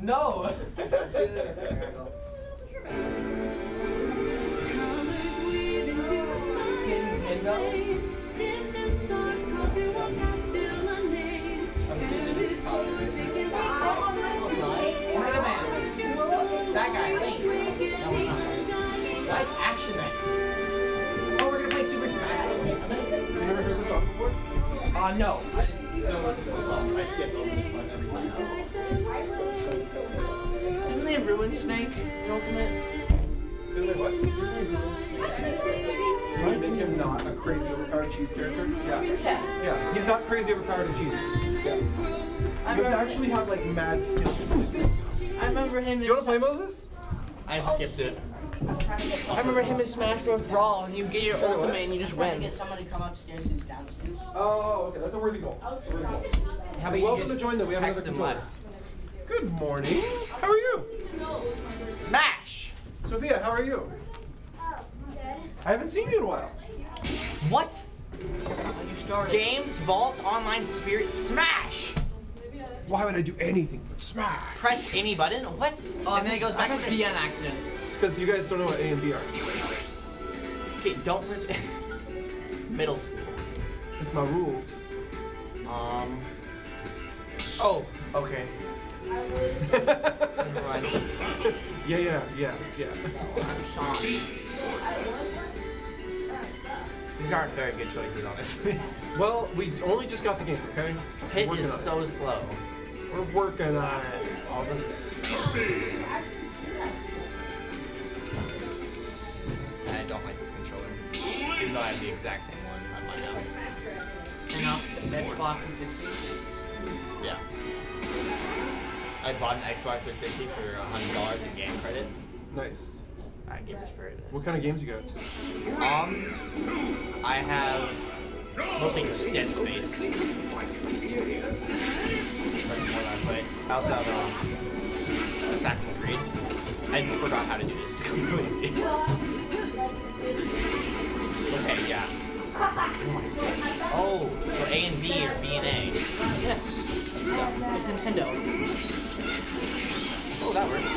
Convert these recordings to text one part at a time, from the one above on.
No. See you later. That guy, wait. Nice action man. Oh, we're gonna play Super Smash Bros. You never heard this song before? No. I just don't listen to the song. I skip over this one every time. Didn't they ruin Snake in Ultimate? Did they what? Didn't they ruin Snake? You want to make him not a crazy overpowered cheese character? Yeah. Yeah. He's not crazy overpowered and cheesy. Yeah. You have to actually have like mad skills to do this. I remember him. Do you want to play Moses? I skipped it. I remember him in Smash Bros. Brawl, and you get your ultimate and you just Trying to win. get someone to come upstairs who's downstairs. Oh, okay. That's a worthy goal. That's a worthy goal. How about Welcome you to just join them. We have text another them controller. less? Good morning. How are you? Smash! Sophia, how are you? I haven't seen you in a while. What? You started. Games, Vault, Online, Spirit, Smash! Why would I do anything but smash? Press any button? What's... and then it goes back I to pressed this. B on accident. It's because you guys don't know what A and B are. Okay, don't press... Middle school. It's my rules. Oh, okay. Never mind. Yeah. I'm Sean. These aren't very good choices, honestly. Well, we only just got the game, okay? Hit We're working is on so slow. it. We're working on it. All this... I don't like this controller. Even though I have the exact same one on my house. And now Xbox 360. Yeah. I bought an Xbox 360 for $100 in game credit. Nice. Alright, Gamer Spirit. What kind of games you got? I have mostly Dead Space. That's more than I play. I also have Assassin's Creed. I forgot how to do this completely. Okay, yeah. Oh, so A and B or B and A. Yes. It's Nintendo. Oh, that works.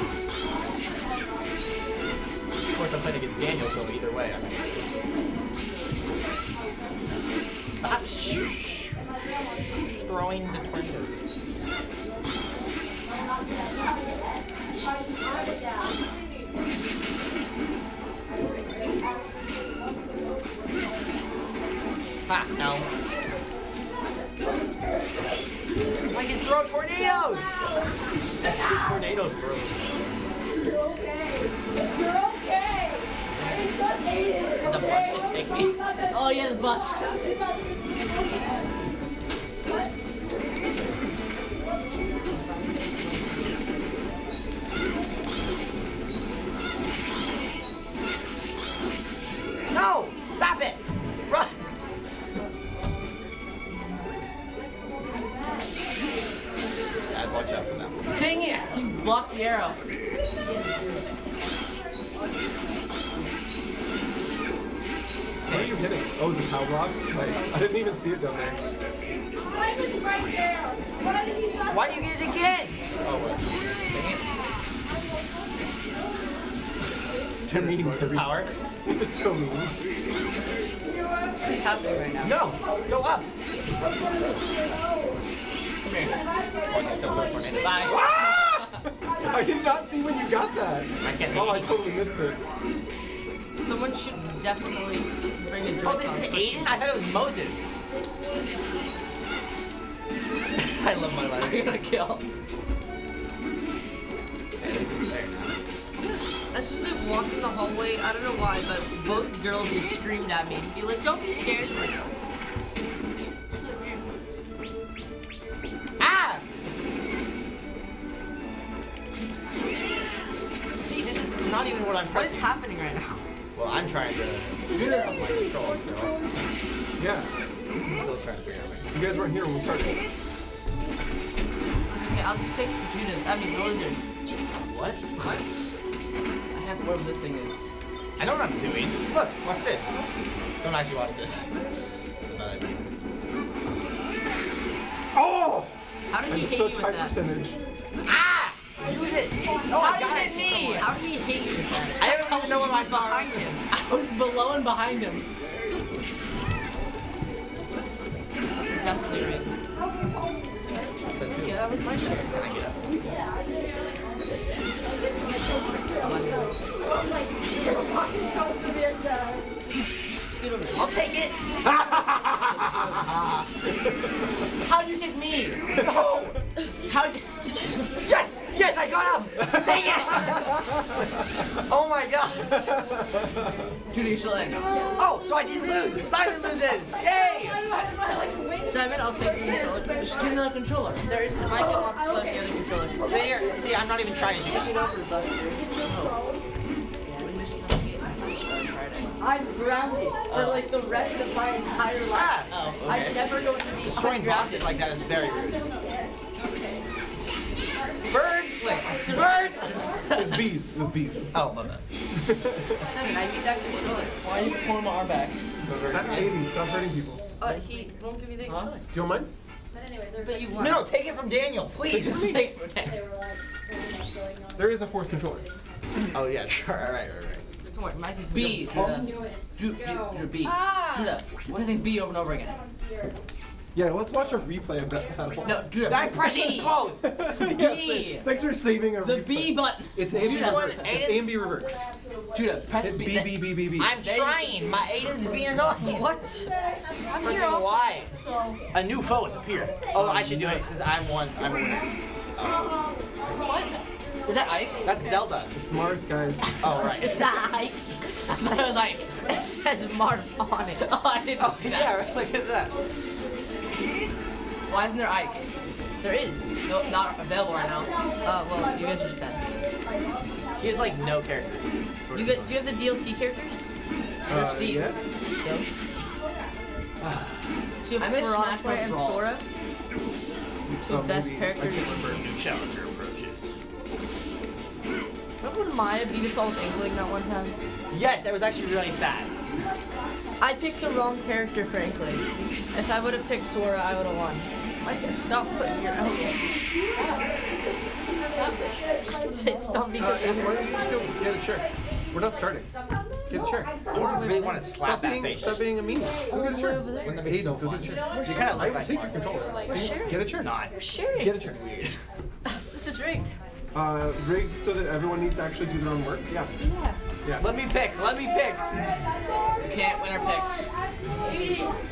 Of course, I'm playing against Daniel, so either way, I'm gonna do this. Stop throwing the tornadoes. Ha, no. I can throw tornadoes! That's the tornadoes, bro. You're okay. You're okay. It's just Aiden. Did the bus just take me? Oh yeah, the bus. No! Stop it! Run! Yeah, watch out for that one. Dang it! You blocked the arrow. What are you hitting? Oh, is it power block? Nice. I didn't even see it down there. Simon's right there. Why did he not? Why do you get it again? Oh, wait. Dang it. They're meaning every Power. It's so mean. What's happening right now? No! Go up! Come here. Oh, so for a tornado. Bye. Ah! I did not see when you got that. I can't see Oh, I anything. totally missed it. Someone should definitely bring a drink. Oh, this is Aiden? I thought it was Moses. I love my life. I'm gonna kill. Yeah, this is fair. As soon as I walked in the hallway, I don't know why, but both girls just screamed at me. Be like, don't be scared. I'm like, it's really weird. Ah! See, this is not even what I'm What is pressing. happening right now? Well, I'm trying to control still. Yeah. Still trying to figure out. You guys weren't here when we started. It's okay, I'll just take Judas. I mean, the losers. What? What? I have whatever this thing is. I know what I'm doing. Look, watch this. Don't actually watch this. That's a bad idea. Oh! How did I'm he hit such you with high that? percentage. Ah! hate you with that. I don't even know what my Behind him. I was below and behind him. This is definitely rigged. Says who? Yeah, that was my chair. Can I get up? Scoot over there. I'll take it. How do you get me? No. How did Yes! Yes, I got up! Dang it! Oh my gosh! Dude, you're still in. Oh, so I didn't lose! Simon loses! Yay! Simon, I'll take the controller. Just give me the controller. There is my kid wants to play the other controller. See, I'm not even trying to do it. I'm grounded for like the rest of my entire life. Ah, Oh, I'm okay. never going to be destroying boxes like that is very rude. Birds! Wait, I still- Birds! It was bees. It was bees. Oh, my bad. Simon, I need that controller. Why are you pulling my arm back? Aiden, stop hurting people. He won't give me the Huh? controller. Do you want mine? But you want. No, take it from Daniel, please! Just take it for 10. There is a fourth controller. Oh, yeah, sure. Alright. Don't worry, Mike can B, Judah. Judah, B. Judah, you're pressing B over and over again. Yeah, let's watch a replay of that battle. No, Judah. I'm pressing both! Yes, B. thanks for saving a The replay. B button. It's A and B Judah. reversed. It's A and B reversed. Judah, press Hit B. B, B, B, B, B. I'm trying! My Aiden's being annoying! What? I'm Pressing here also. Y. So, A new foe has appeared. Oh, I should do it because I'm a winner. What? Is that Ike? That's Zelda. It's Marth, guys. Oh, right. It's not Ike. I thought it was Ike. It says Marv on it. Oh, I didn't see that. Yeah, look at that. Why isn't there Ike? There is. No, not available right now. Well, you guys are just bad. He has like no characters. Do you have the DLC characters? And Steve. Yes. Let's go. So you I have miss Smash Piranha Bros. and Brawl. Sora. Two best maybe. characters. I can't remember. New challenger approaches. Remember when Maya beat us all with Inkling that one time? Yes, that was actually really sad. I picked the wrong character for Inkling. If I would have picked Sora, I would have won. Micah, stop putting your elbow. It's not because And why don't you just go get a chair? We're not starting. Get a chair. I really want to slap that face. Stop being a meanie. Go get a chair. over there. Wouldn't that be so Aiden, go fun? get a chair. You kind of I look will like take your one. controller. Get a chair. Not. We're sharing. Get a chair. This is rigged. Rigged so that everyone needs to actually do their own work. Yeah. Yeah. Let me pick. Let me pick. You can't win our picks.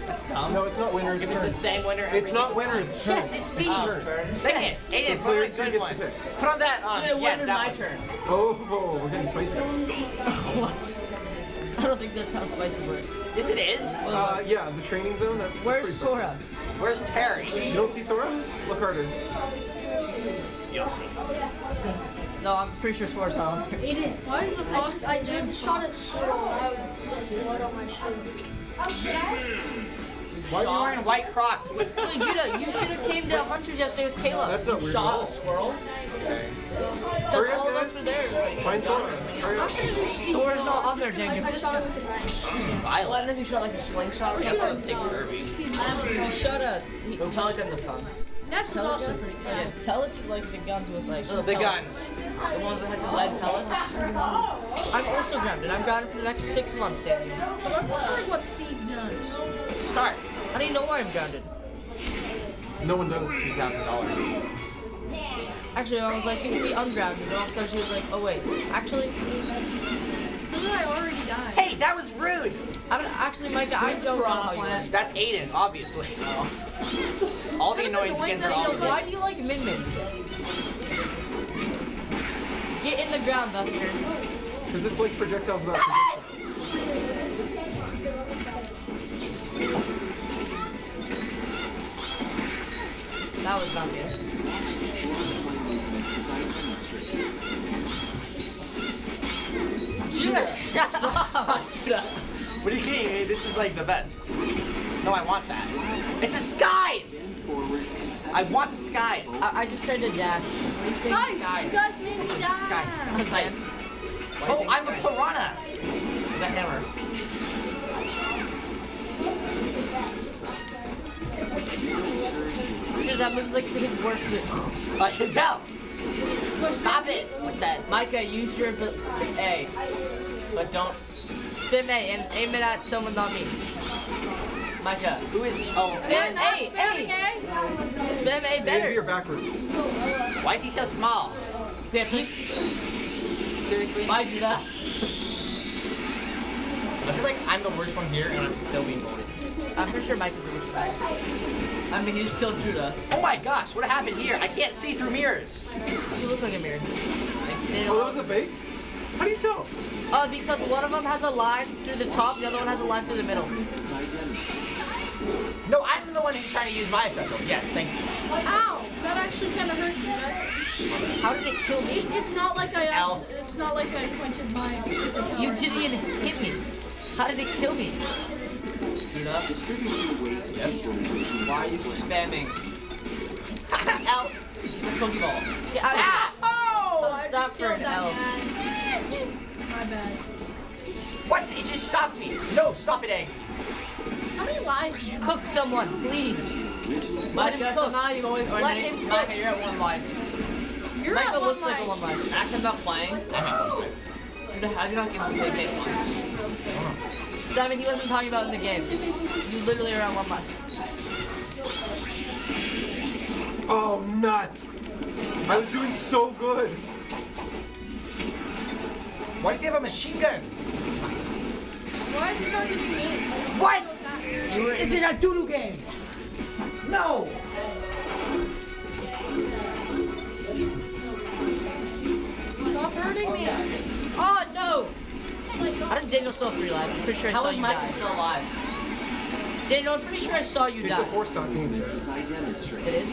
That's dumb. No, it's not winner's If it's the turn. same winner. every It's not single winner. time. It's turn. Yes, it's me. It's turn. Dang it. Aiden, put player on a two good gets one. to pick. Put on that. So Yes, winner's that my one. turn. Oh, we're getting spicy. What? I don't think that's how spicy works. Yes, it is. Yeah, the training zone. That's Where's pretty spicy. Sora? Where's Terry? You don't see Sora? Look harder. You'll see. No, I'm pretty sure Sora's not on there. Aiden, why is the fox? I just shot a squirrel. I have blood on my shoe. Why are you wearing white Crocs? Wait, Judah, you should have came to Hunters yesterday with Caleb. That's not weird at Shot a all. squirrel? Okay. Because Hurry up, all of us guys. were there. Find Sora. Hurry up. Sora's not on there, Daniel. I shot him with a knife. Who's Well, I violent? don't know if you shot like a slingshot or I thought it was something. Dick Kirby. He shot a. Oh, pelicans are fun. Ness was also pretty good. Yeah, pellets are like the guns with like. No, The pellets. guns. The ones that had the lead pellets. I'm also grounded. I'm grounded for the next 6 months, Daniel. But I'm wondering what Steve does. Start. How do you know where I'm grounded? No one does. $2,000. Actually, I was like, you can be ungrounded. And all of a sudden she was like, oh wait, actually, How did I already die? Hey, that was rude. I don't, actually, Micah, I don't know how you like. That's Aiden, obviously. All the annoying skins are Daniel, awesome. why do you like Min-Mins? Get in the ground, Buster. Because it's like projectiles without projectiles. That was not good. Judah, shut up! What are you kidding me? This is like the best. No, I want that. It's a sky! I want the sky. I just tried to dash. What are you saying, Guys, Sky? you guys made me die. Sky. Oh, I'm a piranha. The hammer. Judah, that move's like his worst move. I can tell. Stop it. want that. Micah, use your ability. It's A. But don't. Spam A and aim it at someone, not me. Micah. Who is? Oh, Spam A, Spam A Maybe you're better. backwards. why is he so small? Sam, please. Seriously? Why do that? I feel like I'm the worst one here and I'm still being voted. I'm pretty sure Mike is the worst one. I mean, he just killed Judah. Oh my gosh, what happened here? I can't see through mirrors. So you look like a mirror. Oh, that was a fake? How do you tell? Because one of them has a line through the top, the other one has a line through the middle. No, I'm the one who's trying to use my special. Yes, thank you. Ow! That actually kind of hurt you. Right? How did it kill me? It's not like I. Ow. It's not like I pointed my superpower. You didn't even hit me. How did it kill me? Judah, Yes. why are you spamming L. the Pokeball? Yeah, Oh! How's I that just for killed an that L? guy. My bad. What? It just stops me. No, stop it, Egg. How many lives did you Cook someone, please. Let him Micah, cook. somehow you've always. Or Let maybe- him cook. Micah, you're at 1 life. You're Michael at looks one like a life. 1 life. Actually, I'm not playing. I'm at 1 life. Judah, how have you not given me the game once? 7, he wasn't talking about in the game. You literally are at 1 life. Oh, nuts. I was doing so good. Why does he have a machine gun? Why is he targeting me? What? You were This is a doodoo game. No. Stop hurting me. Oh no! How does Daniel still have 3 lives? I'm pretty sure I How saw is you Micah die. still alive? Daniel, I'm pretty sure I saw you It's die. a 4-stop game. It is?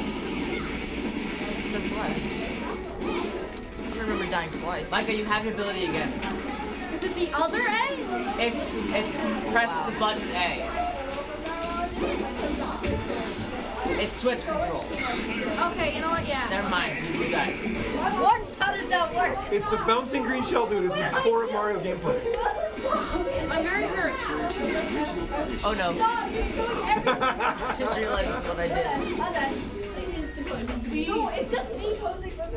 Since when? I don't remember dying twice. Micah, you have your ability again. Is it the other A? It's press the button A. It's switch controls. Okay, you know what? Yeah. Never mind, you died. What? How does that work? It's the bouncing green shell, dude. It's the core of Mario gameplay. I'm very hurt. Oh no. Just realized what I did. No, it's just me posing for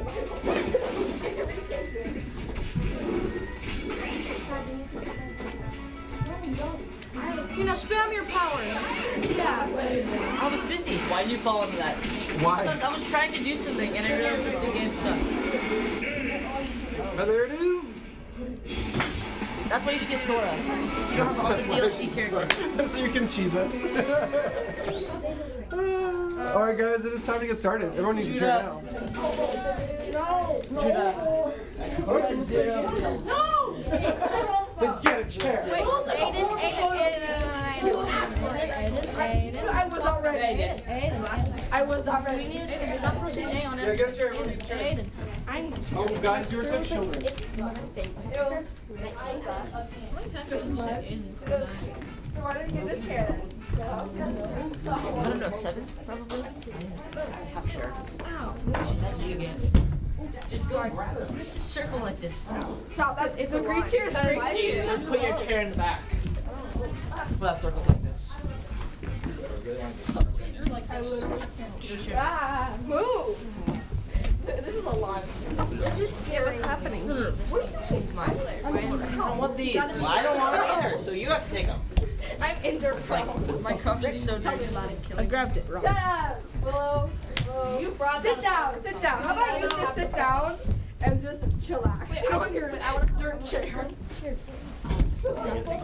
Okay, now spam your power. Yeah. I was busy. Why did you fall into that? Why? Because I was trying to do something and I realized that the game sucks. And there it is. That's why you should get Sora. That's all the why I DLC should characters. start. So you can cheese us. Alright guys, it is time to get started. Everyone needs to turn now. Judah. What? 0 kills. Then get a chair. Wait, Aiden. I was not ready. I was not ready. We need to stop pressing A on Yeah, it. get a chair. Everyone needs a chair. Aiden. Oh, guys, you're such children. My character doesn't say Aiden. Why don't you get this chair then? I don't know, 7 probably? Ow. That's what you guess. Why does it circle like this? Stop, it's a green chair. It's a green chair. Put your chair in the back. Well, that circle's like this. You're like this. Ah, move. This is a lot. This is scary. What's happening? It's mine. I don't want these. Well, I don't want it either, so you have to take them. I'm injured. My cup is so dirty. I grabbed it wrong. Shut up, Willow. You brought sit down. Sit down. How about you just sit down and just chillax? Wait, I want your dirt chair.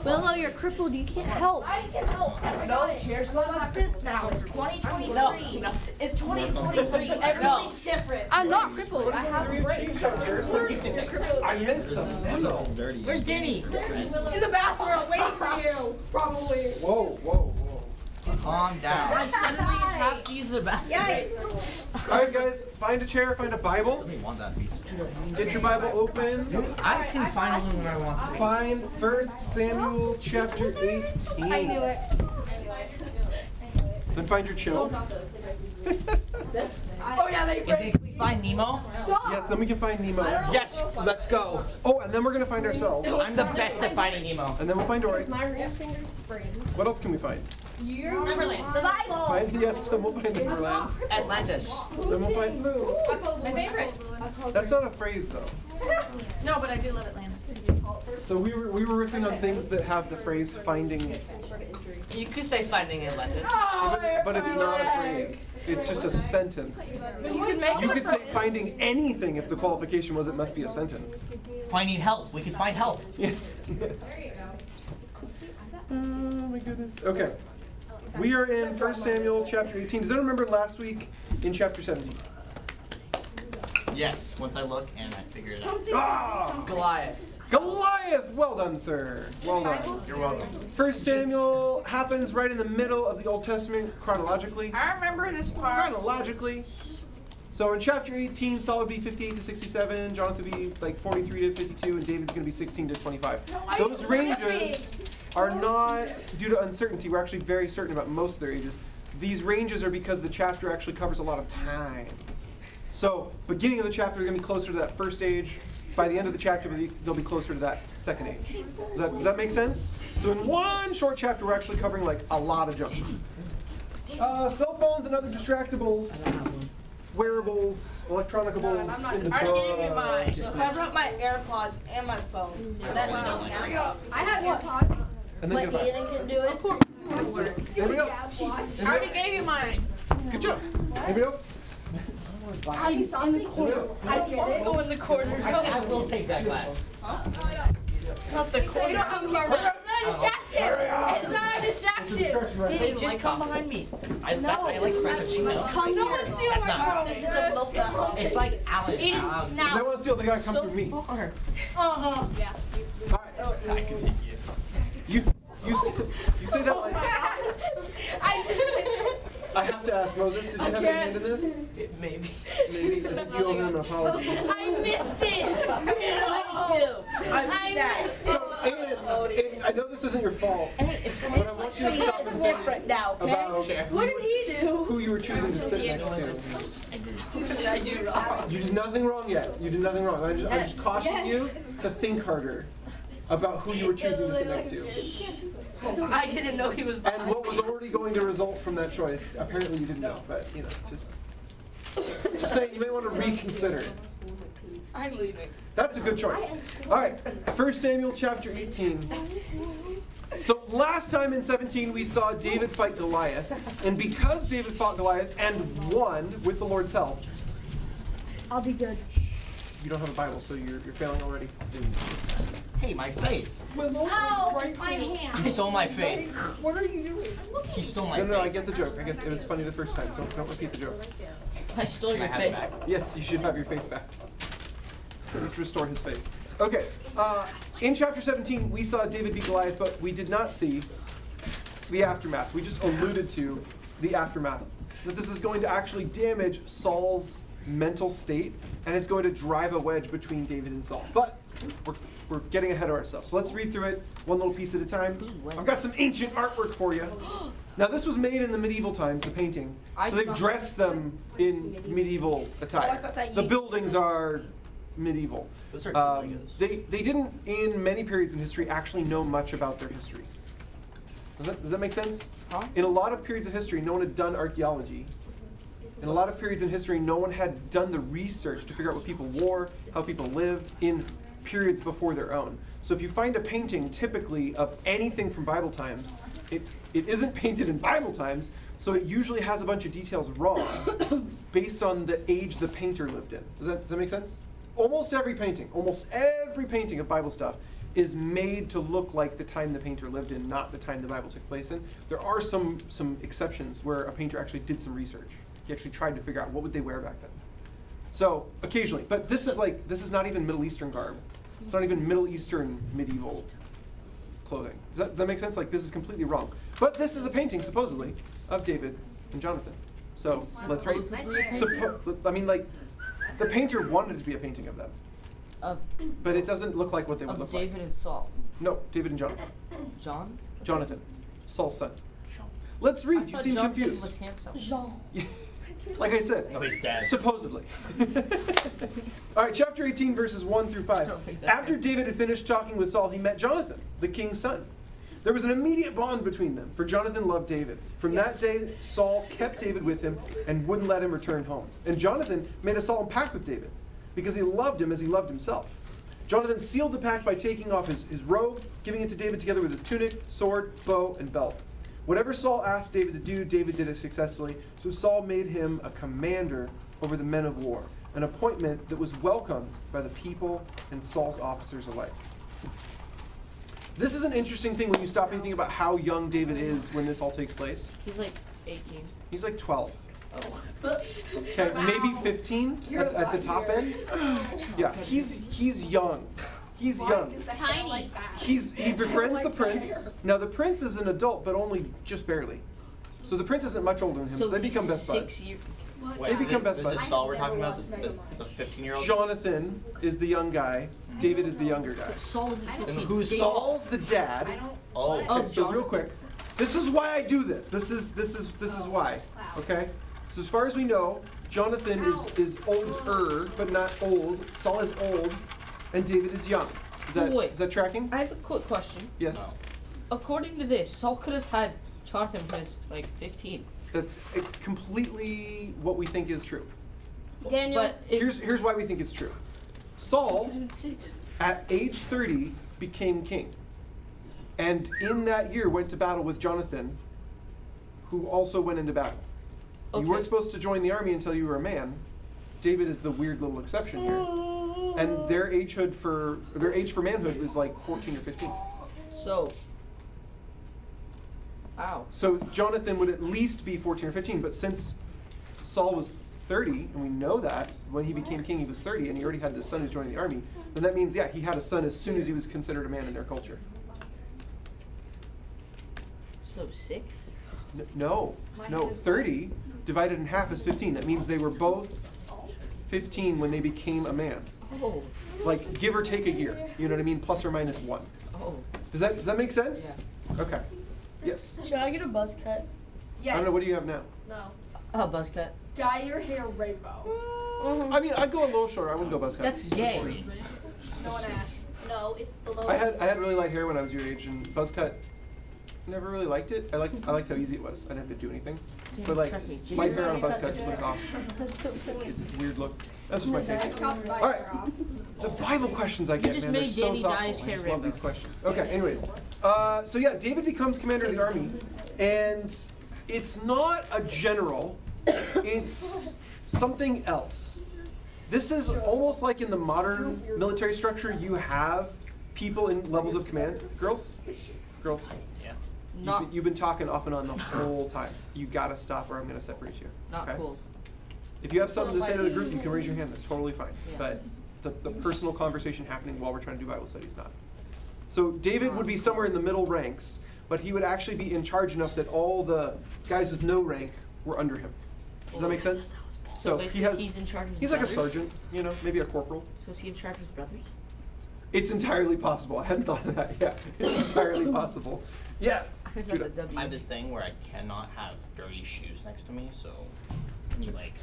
Willow, you're crippled. You can't help. I can help. No, chairs go like this now. It's 2023. No. It's 2023. Everything's different. I'm not crippled. I have brakes. I missed them. Where's Danny? In the bathroom waiting for you. Probably. Whoa, whoa, whoa. Calm down. Like suddenly you have to use the bathroom. Yikes. Alright guys, find a chair, find a Bible. Let me want that piece. Get your Bible open. I can find only when I want to. Find 1 Samuel chapter 18. I knew it. Then find your chill. Oh yeah, they break. Can we find Nemo? Yes, then we can find Nemo. Yes, let's go. Oh, and then we're gonna find ourselves. I'm the best at finding Nemo. And then we'll find Dory. My ring finger's sprained. What else can we find? Neverland. The Bible. Yes, then we'll find Neverland. Atlantis. Then we'll find. My favorite. That's not a phrase though. No, but I do love Atlantis. So we were riffing on things that have the phrase finding, You could say finding Atlantis. but it's not a phrase. It's just a sentence. But you can make You it a could say phrase. finding anything if the qualification was it must be a sentence. Finding help. We can find help. Yes. Oh my goodness. Okay. We are in 1 Samuel chapter 18. Does anyone remember last week in chapter 17? Yes. Once I look and I figure it out. Ah! Goliath. Goliath! Well done, sir. Well done. You're welcome. 1 Samuel happens right in the middle of the Old Testament chronologically. I remember this part. Chronologically. So in chapter 18, Saul would be 58 to 67, Jonathan would be like 43 to 52, and David's going to be 16 to 25. Those ranges are not due to uncertainty. We're actually very certain about most of their ages. These ranges are because the chapter actually covers a lot of time. So beginning of the chapter, they're going to be closer to that first age. By the end of the chapter, they'll be closer to that second age. Does that make sense? So in one short chapter, we're actually covering like a lot of junk. Cell phones and other distractables, wearables, electronicables in the I gave you book. mine. So if I brought my AirPods and my phone, that still counts. I have AirPods. And then But get Eden can do it. Anybody else? I already gave you mine. Good job. Anybody else? I saw in the corner. I get it. Go in the corner. Actually, I will take that class. Not the You corner. don't come here. It's not a distraction. It's not a distraction. Hey, just come behind me. I like Frappuccino. Come here. That's not. This is a mocha. It's like Alan. If they want to steal, they gotta come through me. Uh-huh. All right. I can take you. You say that like I just. I have to ask Moses. Did you have any hand in this? Maybe. Maybe. I think you owe him an apology. I missed it. I missed it. So, and I know this isn't your fault, but I want you to stop and think Different now, okay? about What did he do? who you were choosing to sit next to. I do wrong. You did nothing wrong yet. You did nothing wrong. I just caution you to think harder about who you were choosing to sit next to. I didn't know he was And behind what was already going to result from that choice. Apparently you didn't know, but you know, just saying you may want to reconsider. I'm leaving. That's a good choice. All right, 1 Samuel chapter 18. So last time in 17 we saw David fight Goliath, and because David fought Goliath and won with the Lord's help, I'll be good. you don't have a Bible, so you're failing already. Hey, my faith. Ow, my He hand. stole my faith. What are you doing? He stole my No, I faith. get the joke. It was funny the first time. Don't repeat the joke. I stole Can I your have it faith. back? Yes, you should have your faith back. Let's restore his faith. Okay, in chapter 17, we saw David beat Goliath, but we did not see the aftermath. We just alluded to the aftermath. That this is going to actually damage Saul's mental state, and it's going to drive a wedge between David and Saul. But we're getting ahead of ourselves. So let's read through it one little piece at a time. I've got some ancient artwork for you. Now this was made in the medieval times, the painting. So they've dressed them in medieval attire. The buildings are medieval. Those are good Legos. They didn't, in many periods in history, actually know much about their history. Does that make sense? Huh? In a lot of periods of history, no one had done archaeology. In a lot of periods in history, no one had done the research to figure out what people wore, how people lived in periods before their own. So if you find a painting typically of anything from Bible times, it isn't painted in Bible times, so it usually has a bunch of details wrong based on the age the painter lived in. Does that make sense? Almost every painting of Bible stuff is made to look like the time the painter lived in, not the time the Bible took place in. There are some exceptions where a painter actually did some research. He actually tried to figure out what would they wear back then. So occasionally, but this is not even Middle Eastern garb. It's not even Middle Eastern medieval clothing. Does that make sense? Like this is completely wrong. But this is a painting supposedly of David and Jonathan. So let's read. The painter wanted it to be a painting of them, but it doesn't look like what they would Of look David like. and Saul. No, David and Jonathan. John? Jonathan, Saul's son. Let's read. You thought seem Jonathan confused. was handsome. Like I said, No, he's dead. supposedly. All right, chapter 18, verses 1 through 5. don't think that's After David had finished talking with Saul, he met Jonathan, the king's son. There was an immediate bond between them, for Jonathan loved David. From that day, Saul kept David with him and wouldn't let him return home. And Jonathan made a solemn pact with David, because he loved him as he loved himself. Jonathan sealed the pact by taking off his robe, giving it to David together with his tunic, sword, bow, and belt. Whatever Saul asked David to do, David did it successfully. So Saul made him a commander over the men of war, an appointment that was welcomed by the people and Saul's officers alike. This is an interesting thing when you stop and think about how young David is when this all takes place. He's like 18. He's like 12. Oh. Okay, maybe 15 at the top end. Yeah, he's young. He's young. Tiny. He befriends the prince. Now the prince is an adult, but only just barely. So the prince isn't much older than him, so they become best buds. 6 years. They become best Is buds. this Saul we're talking about? This the 15-year-old? Jonathan is the young guy. David is the younger guy. Saul isn't 15. And who's Saul? Saul's the dad. Oh. Okay, so real quick, this is why I do this. This is why. Okay. So as far as we know, Jonathan is older, but not old. Saul is old, and David is young. Wait. Is that tracking? I have a quick question. Yes. According to this, Saul could have had Jonathan when he was like 15. That's completely what we think is true. Daniel. But Here's why we think it's true. Saul, Could have been 6. at age 30, became king. And in that year went to battle with Jonathan, who also went into battle. Okay. You weren't supposed to join the army until you were a man. David is the weird little exception here. And their age for manhood was like 14 or 15. So. Wow. So Jonathan would at least be 14 or 15, but since Saul was 30, and we know that when he became king he was 30, and he already had this son who's joining the army, then that means, yeah, he had a son as soon as he was considered a man in their culture. So 6? No, 30 divided in half is 15. That means they were both 15 when they became a man. Oh. Like, give or take a year, you know what I mean? Plus or minus 1. Oh. Does that make sense? Yeah. Okay. Yes. Should I get a buzz cut? Yes. I don't know, what do you have now? No. Oh, buzz cut. Dye your hair rainbow. I mean, I'd go a little shorter. I wouldn't go buzz cut. That's gay. No one asked. No, it's the low. I had really light hair when I was your age, and buzz cut, never really liked it. I liked how easy it was. I didn't have to do anything. But like, Trust me, light hair on a buzz cut just looks off. That's so tiny. It's a weird look. That's just my take. Chopped my All right. hair off. The Bible questions I get, just man, they're made so Danny dye his thoughtful. I hair just love rainbow. these questions. Okay, anyways. So yeah, David becomes commander of the army, and it's not a general, it's something else. This is almost like in the modern military structure, you have people in levels of command. Girls? Yeah. You've been talking off and on the whole time. You gotta stop or I'm gonna separate you. Not okay? cool. If you have something to say to the group, you can raise your hand. That's totally fine. Yeah. But the personal conversation happening while we're trying to do Bible study is not. So David would be somewhere in the middle ranks, but he would actually be in charge enough that all the guys with no rank were under him. Does that make sense? So basically he's in charge of his he's like a brothers? sergeant, you know, maybe a corporal. So is he in charge of his brothers? It's entirely possible. I hadn't thought of that. Yeah, it's entirely possible. Yeah. I think Judah. that's a W. I have this thing where I cannot have dirty shoes next to me, so when you like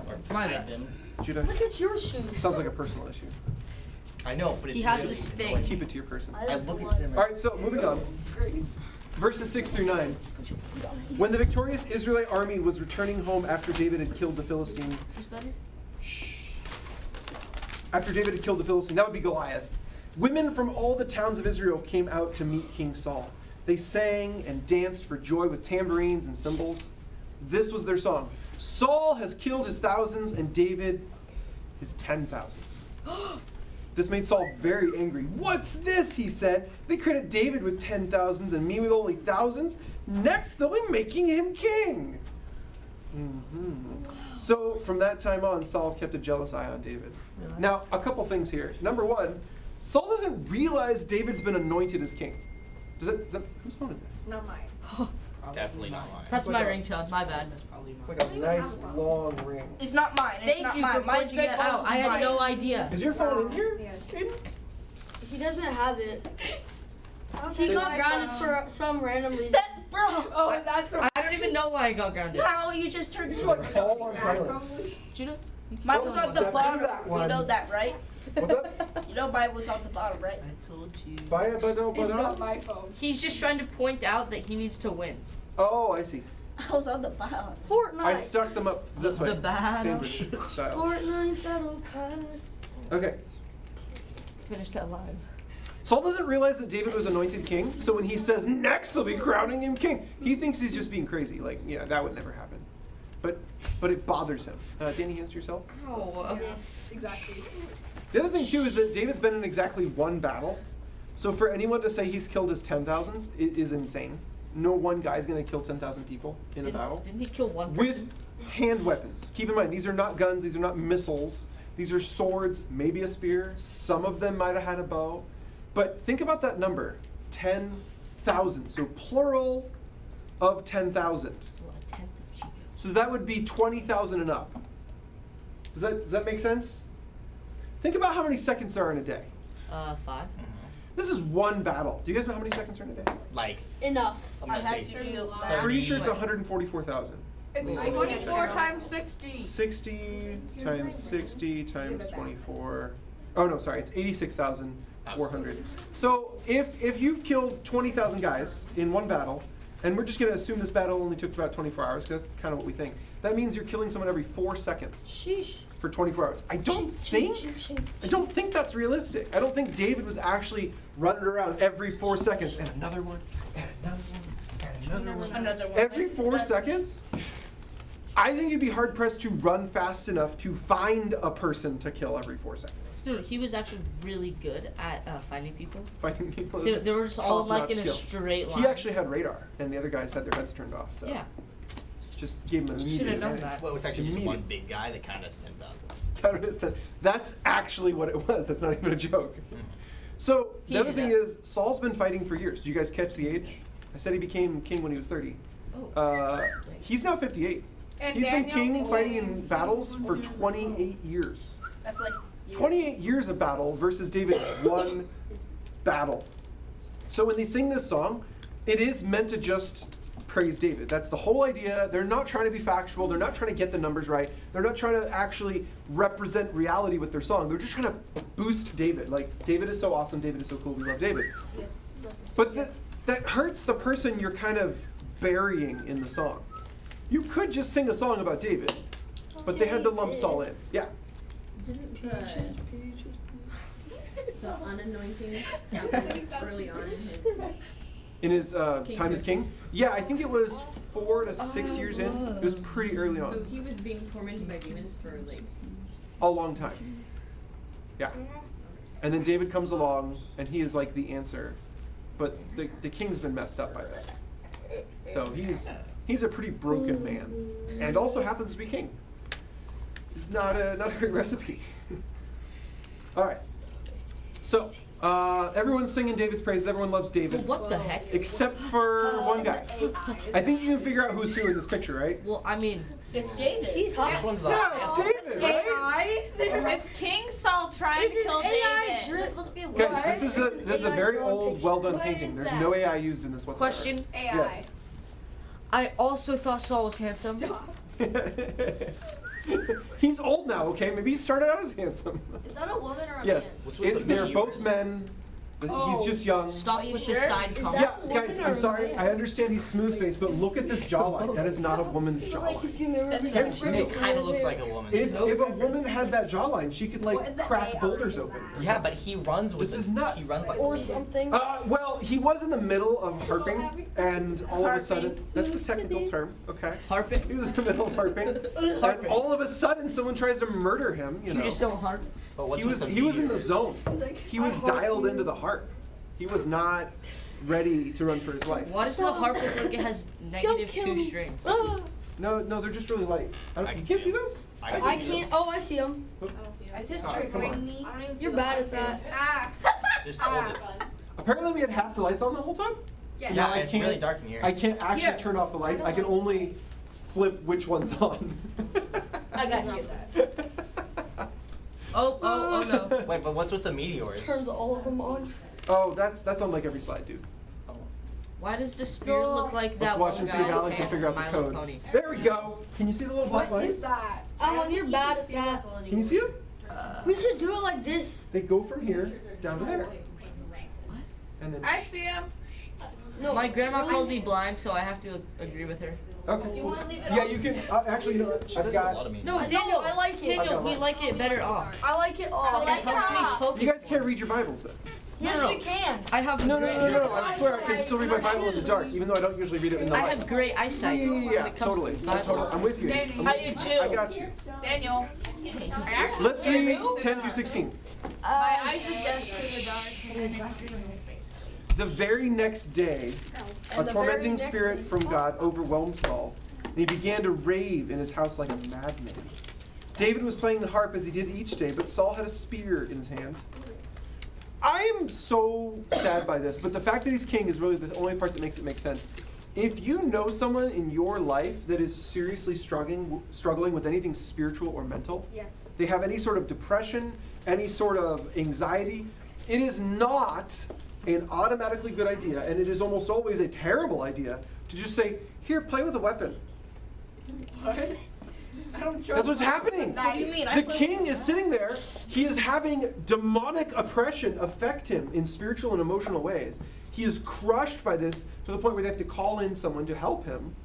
or My hide bad. them. Judah, Look at your shoes. sounds like a personal issue. I know, but it's He has really this annoying. thing. Keep it to your person. I look at them. All right, so moving on. Verses 6 through 9. When the victorious Israelite army was returning home after David had killed the Philistine, Is this better? after David had killed the Philistine, that would be Goliath, women from all the towns of Israel came out to meet King Saul. They sang and danced for joy with tambourines and cymbals. This was their song. Saul has killed his thousands and David his 10,000s. This made Saul very angry. What's this? He said. They credit David with 10,000s and me with only thousands. Next, they'll be making him king. So from that time on, Saul kept a jealous eye on David. Really? Now, a couple things here. Number one, Saul doesn't realize David's been anointed as king. Does that whose phone is that? Not mine. Definitely not mine. That's It's my like ringtone. My bad. That's probably It's mine. like a nice long ring. It's not mine. It's Thank not you mine. for Mine's pointing been it out. I had mine. no idea. Is your phone in here? Yes. He doesn't have it. He got grounded for some random reason. That, bro. Oh, that's right. I don't even know why I got grounded. How you just turned It's like all on silent. Judah? Mine was on the Except for bottom. that You one. know that, right? What's up? You know mine was on the bottom, right? I told you. Baya bada It's not bada. my phone. He's just trying to point out that he needs to win. Oh, I see. I was on the bottom. Fortnite. I stuck them up this way. The battle. Sandwich style. Fortnite battle pass. Okay. Finish that line. Saul doesn't realize that David was anointed king, so when he says next they'll be crowning him king, he thinks he's just being crazy. Like, yeah, that would never happen. But it bothers him. Danny, answer yourself. Oh. Exactly. The other thing too is that David's been in exactly one battle, so for anyone to say he's killed his 10,000s is insane. No one guy's gonna kill 10,000 people in a battle Didn't he kill one with person? hand weapons. Keep in mind, these are not guns, these are not missiles, these are swords, maybe a spear. Some of them might have had a bow. But think about that number, 10,000. So plural of 10,000. So a tenth of Chico. So that would be 20,000 and up. Does that make sense? Think about how many seconds there are in a day. 5. This is one battle. Do you guys know how many seconds are in a day? Like, Enough. I'm I gonna have say to do I'm pretty sure it's 144,000. It's Wait. 24 times 60. 60 times 60 times 24. Oh no, sorry, it's 86,400. So if you've killed 20,000 guys in one battle, and we're just going to assume this battle only took about 24 hours, because that's kind of what we think. That means you're killing someone every 4 seconds Sheesh. for 24 hours. I don't think that's realistic. I don't think David was actually running around every 4 seconds and another one, and another one, and another one. Another one. Every 4 seconds? I think you'd be hard pressed to run fast enough to find a person to kill every 4 seconds. Dude, he was actually really good at finding people. Finding people They, is they were just all like top-notch in a skill. straight line. He actually had radar, and the other guys had their heads turned off. So Yeah. just gave him an Should immediate have known advantage. that. well, it was actually just Immediate. one big guy that counted as 10,000. Counted as 10. That's actually what it was. That's not even a joke. So He the other did thing that. is, Saul's been fighting for years. Did you guys catch the age? I said he became king when he was 30. Oh. He's now 58. And He's been Daniel king fighting became- in battles for 28 years. That's like 28 years of battle versus David's one battle. So when they sing this song, it is meant to just praise David. That's the whole idea. They're not trying to be factual. They're not trying to get the numbers right. They're not trying to actually represent reality with their song. They're just trying to boost David. Like, David is so awesome. David is so cool. We love David. But that hurts the person you're kind of burying in the song. You could just sing a song about David, but they had to lump Saul in. Yeah. Didn't the unanointing happen early on in his In his time as king? Yeah, I think it was 4 to 6 years in. It was pretty early so on. he was being tormented by demons for like A long time. Yeah. And then David comes along, and he is like the answer. But the king's been messed up by this. So he's a pretty broken man. And also happens to be king. It's not a great recipe. Alright. So, everyone's singing David's praises. Everyone loves David. Well, what the heck? Except for one guy. I think you can figure out who's who in this picture, right? Well, I mean, it's David. He's hot. This one's Yeah, it's David, right? It's King Saul trying This to is kill AI. David. Sure, it's supposed to be a Guys, what? this is a very old, well done What painting. is There's that? no AI used in this whatsoever. question. AI. Yes. I also thought Saul was handsome. He's old now, okay? Maybe he started out as handsome. Is that a woman or a Yes. What's with the They're both viewers? men. Oh. He's just young. Stop with the side Yeah, comments. guys, I'm sorry. I understand he's smooth faced, but look at this jawline. That is not a woman's jawline. It kind of looks like a woman. If a woman had that jawline, she could like crack boulders open. Yeah, but he runs with This is nuts. He runs like Or something. Well, he was in the middle of harping, and all of a sudden, that's the technical term, okay? Harping. He was in the middle of harping, and all of a sudden, someone tries to murder him. You You know, just don't harp. But what's he was with the he was in the viewers? zone. He was dialed into the harp. He was not ready to run for his life. Why does the harp look like it has negative kill 2 me. strings? No, they're just really light. I You can can't see see them. those? I can't. Oh, I see him. Is this Oh, come triggering on. me? You're bad at that. Ah. Just hold it. Apparently, we had half the lights on the whole time. Yeah, Now I it's can't- really dark in here. I can't actually Here. turn off the lights. I can only flip which one's on. I got you. Oh no. Wait, but what's with the meteors? Turns all of them on. Oh, that's on like every slide, dude. Why does the spirit look like Let's that watch one and see if guy's Alan can hand figure out from the My Little code. Pony? There we go. Can you see the little black What lights? is that? Alan, you're bad at that. Can you see it? We should do it like this. They go from here down to there. And then. I see him. No, my grandma calls me blind, so I have to agree with her. Okay. Do you want to leave it Yeah, on? you can. Actually, you know what? I've got. No, I Daniel, know, I like it. Daniel, I we got like it better off. I like it all. It helps me focus. You guys can't read your Bibles then. Yes, No. we can. I have No, great, I swear I can still read my Bible in the dark, even though I don't usually read it in the I light. have great eyesight. Yeah, totally. I'm with you. I do too. I got you. Daniel. I actually Let's read 10 through 16. my eyes are just in the dark. The very next day, a the tormenting very next spirit day- from God overwhelmed Saul, and he began to rave in his house like a madman. David was playing the harp as he did each day, but Saul had a spear in his hand. I am so sad by this, but the fact that he's king is really the only part that makes it make sense. If you know someone in your life that is seriously struggling with anything spiritual or mental, Yes. they have any sort of depression, any sort of anxiety, it is not an automatically good idea, and it is almost always a terrible idea to just say, here, play with a weapon. What? I don't trust. That's what's happening. What do you mean? The king is sitting there. He is having demonic oppression affect him in spiritual and emotional ways. He is crushed by this to the point where they have to call in someone to help him.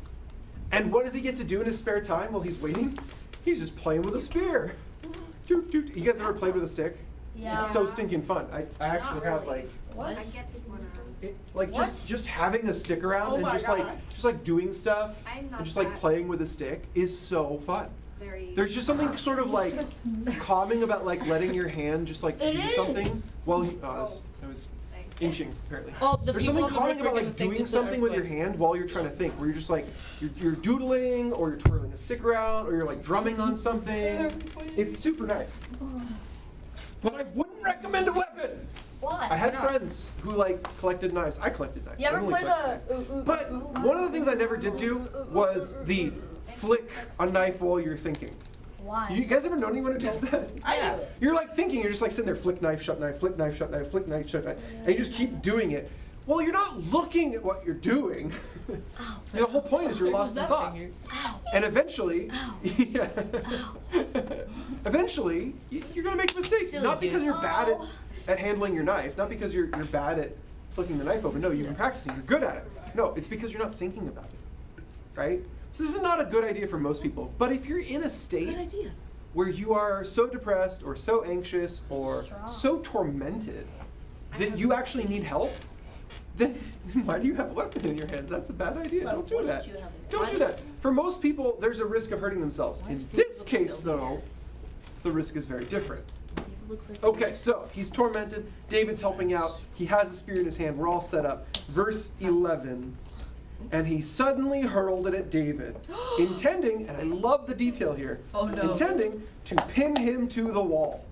And what does he get to do in his spare time while he's waiting? He's just playing with a spear. You guys ever played with a stick? Yeah. It's so stinking fun. I actually have like I get one just having a stick around and my just God. like doing stuff I'm not and just like that- playing with a stick is so fun. very. There's just something sort of like calming about like letting your hand just like do something while you. I was inching apparently. Oh, the There's people something on the calming about roof are like gonna think doing it's an something with your earthquake. hand while you're trying to think, where you're just like you're doodling or you're twirling a stick around or you're like drumming on something. It's super nice. But I wouldn't recommend a weapon. Why? I had friends who like collected knives. I collected knives. You ever Emily play collected the? knives. But one of the things I never did do was the flick a knife while you're thinking. Why? You guys ever know anyone who does that? Yeah. You're like thinking, you're just like sitting there, flick knife, shut knife, flick knife, shut knife, flick knife, shut knife, and you just keep doing it. Well, you're not looking at what you're doing. The whole point is you're lost in that thought. finger? And eventually, yeah, eventually, you're gonna make a mistake. Silly Not because dude. you're bad at handling your knife, not because you're bad at flicking the knife open. No, you've been practicing. You're good at it. No, it's because you're not thinking about it, right? So this is not a good idea for most people. But if you're in a state Good idea. where you are so depressed or so anxious or so tormented that you actually need help, then why do you have a weapon in your hands? That's a bad idea. Don't do that. Don't do that. For most people, there's a risk of hurting themselves. In this case, though, the risk is very different. Looks like Okay, so he's tormented. David's helping out. He has a spear in his hand. We're all set up. Verse 11. And he suddenly hurled it at David, intending, and I love the detail here, Oh, no. intending to pin him to the wall.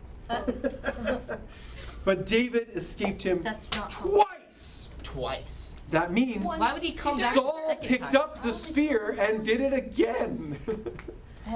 But David escaped him That's not twice. Twice. That means Why would he come back Saul the second picked time? up the spear and did it again.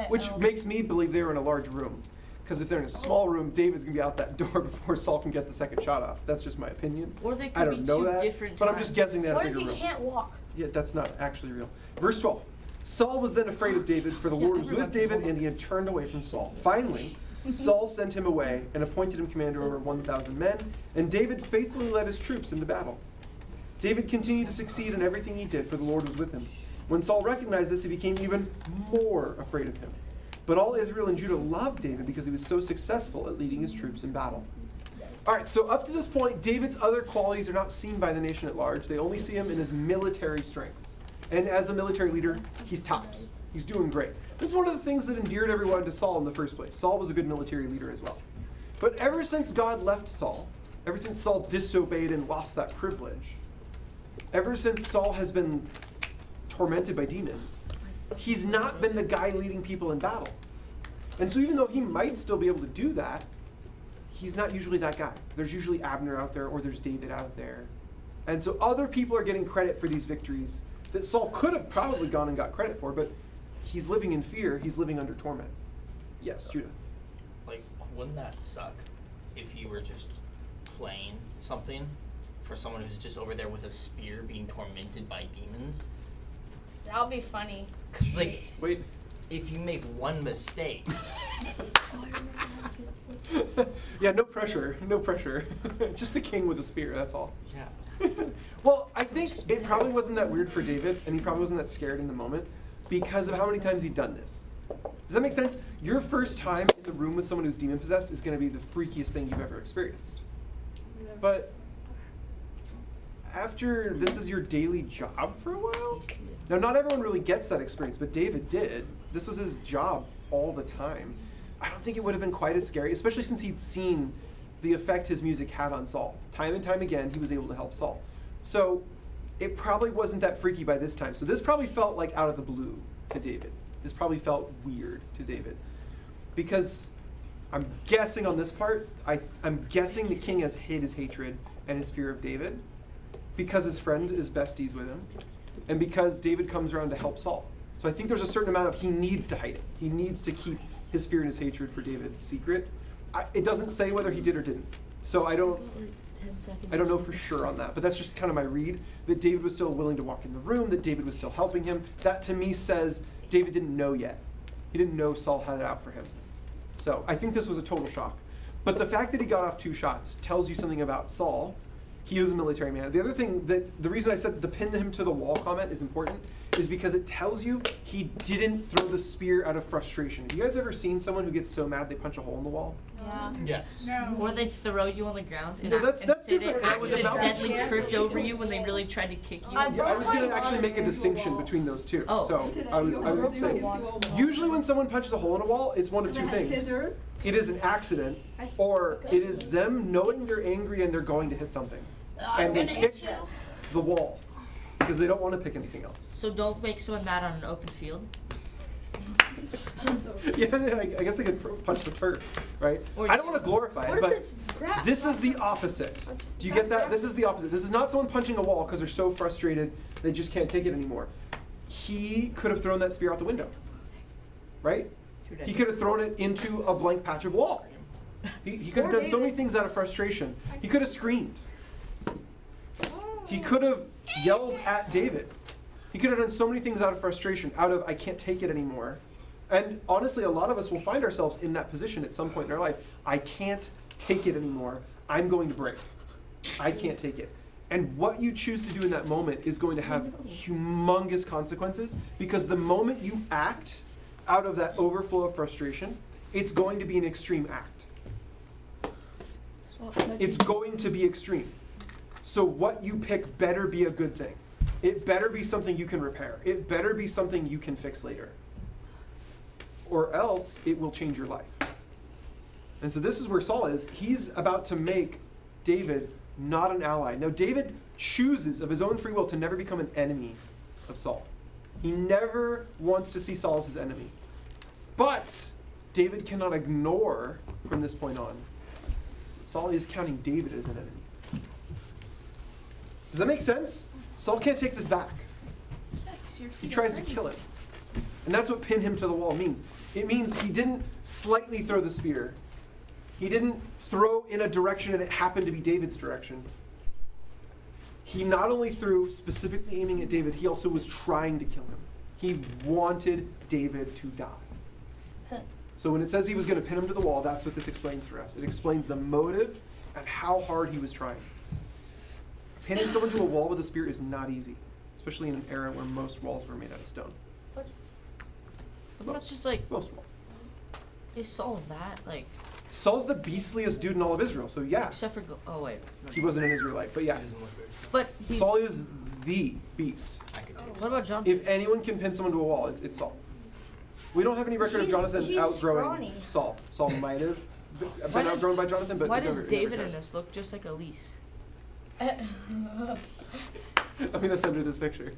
Which makes me believe they were in a large room. Because if they're in a small room, David's going to be out that door before Saul can get the second shot off. That's just my opinion. Or they I could don't be know two that, different but I'm just times. guessing they had a What if bigger he room. can't walk? Yeah, that's not actually real. Verse 12. Saul was then afraid of David, for the Lord was with David, and he had turned away from Saul. Finally, Saul sent him away and appointed him commander over 1,000 men, and David faithfully led his troops into battle. David continued to succeed in everything he did, for the Lord was with him. When Saul recognized this, he became even more afraid of him. But all Israel and Judah loved David because he was so successful at leading his troops in battle. All right, so up to this point, David's other qualities are not seen by the nation at large. They only see him in his military strengths. And as a military leader, he's tops. He's doing great. This is one of the things that endeared everyone to Saul in the first place. Saul was a good military leader as well. But ever since God left Saul, ever since Saul disobeyed and lost that privilege, ever since Saul has been tormented by demons, he's not been the guy leading people in battle. And so even though he might still be able to do that, he's not usually that guy. There's usually Abner out there or there's David out there. And so other people are getting credit for these victories that Saul could have probably gone and got credit for, but he's living in fear. He's living under torment. Yes, Judah. Like, wouldn't that suck if you were just playing something for someone who's just over there with a spear being tormented by demons? That'll be funny. Cause like, Wait. if you make one mistake. Yeah, no pressure, no pressure. Just the king with a spear, that's all. Yeah. Well, I think it probably wasn't that weird for David, and he probably wasn't that scared in the moment because of how many times he'd done this. Does that make sense? Your first time in the room with someone who's demon possessed is going to be the freakiest thing you've ever experienced. But after this is your daily job for a while, now not everyone really gets that experience, but David did. This was his job all the time. I don't think it would have been quite as scary, especially since he'd seen the effect his music had on Saul. Time and time again, he was able to help Saul. So it probably wasn't that freaky by this time. So this probably felt like out of the blue to David. This probably felt weird to David. Because I'm guessing on this part, I'm guessing the king has hid his hatred and his fear of David because his friend is besties with him and because David comes around to help Saul. So I think there's a certain amount of he needs to hide it. He needs to keep his fear and his hatred for David secret. It doesn't say whether he did or didn't. So I don't know for sure on that, but that's just kind of my read, that David was still willing to walk in the room, that David was still helping him. That to me says David didn't know yet. He didn't know Saul had it out for him. So I think this was a total shock. But the fact that he got off 2 shots tells you something about Saul. He was a military man. The other thing, the reason I said the pin him to the wall comment is important is because it tells you he didn't throw the spear out of frustration. Have you guys ever seen someone who gets so mad they punch a hole in the wall? Yeah. Yes. No. Or they throw you on the ground and, No, that's say different. they I was about to- accidentally tripped over you when they really tried to kick you. I Yeah, I was going to actually make a distinction between those two. Oh. So I was going to say, usually when someone punches a hole in a wall, it's one of two things. Scissors. It is an accident, or it is them knowing they're angry and they're going to hit something. And they pick the wall because they don't want to pick anything else. So don't make someone mad on an open field. Yeah, I guess they could punch the turf, right? Or I don't want to glorify What it, if but it's grass? this is the opposite. Do you get that? This is the opposite. This is not someone punching a wall because they're so frustrated they just can't take it anymore. He could have thrown that spear out the window, right? He could have thrown it into a blank patch of wall. He could have done so many things out of frustration. He could have screamed. He could have yelled at David. He could have done so many things out of frustration, out of I can't take it anymore. And honestly, a lot of us will find ourselves in that position at some point in our life. I can't take it anymore. I'm going to break. I can't take it. And what you choose to do in that moment is going to have humongous consequences, because the moment you act out of that overflow of frustration, it's going to be an extreme act. It's going to be extreme. So what you pick better be a good thing. It better be something you can repair. It better be something you can fix later. Or else it will change your life. And so this is where Saul is. He's about to make David not an ally. Now David chooses of his own free will to never become an enemy of Saul. He never wants to see Saul as his enemy. But David cannot ignore from this point on, Saul is counting David as an enemy. Does that make sense? Saul can't take this back. He tries to kill him. And that's what pin him to the wall means. It means he didn't slightly throw the spear. He didn't throw in a direction and it happened to be David's direction. He not only threw specifically aiming at David, he also was trying to kill him. He wanted David to die. So when it says he was going to pin him to the wall, that's what this explains for us. It explains the motive and how hard he was trying. Pinning someone to a wall with a spear is not easy, especially in an era where most walls were made out of stone. But it's just like, Most walls. is Saul that? Like, Saul's the beastliest dude in all of Israel, so yeah. except for, oh wait. He wasn't an Israelite, but yeah. He doesn't look very smart. But he, Saul is the beast. I could take what about Jonathan? If anyone can pin someone to a wall, it's Saul. We don't have any record of Jonathan he's outgrowing scrawny. Saul. Saul might have Why been does- outgrown by Jonathan, but Why it does never David in says. this look just like Elise? I'm gonna send her this picture.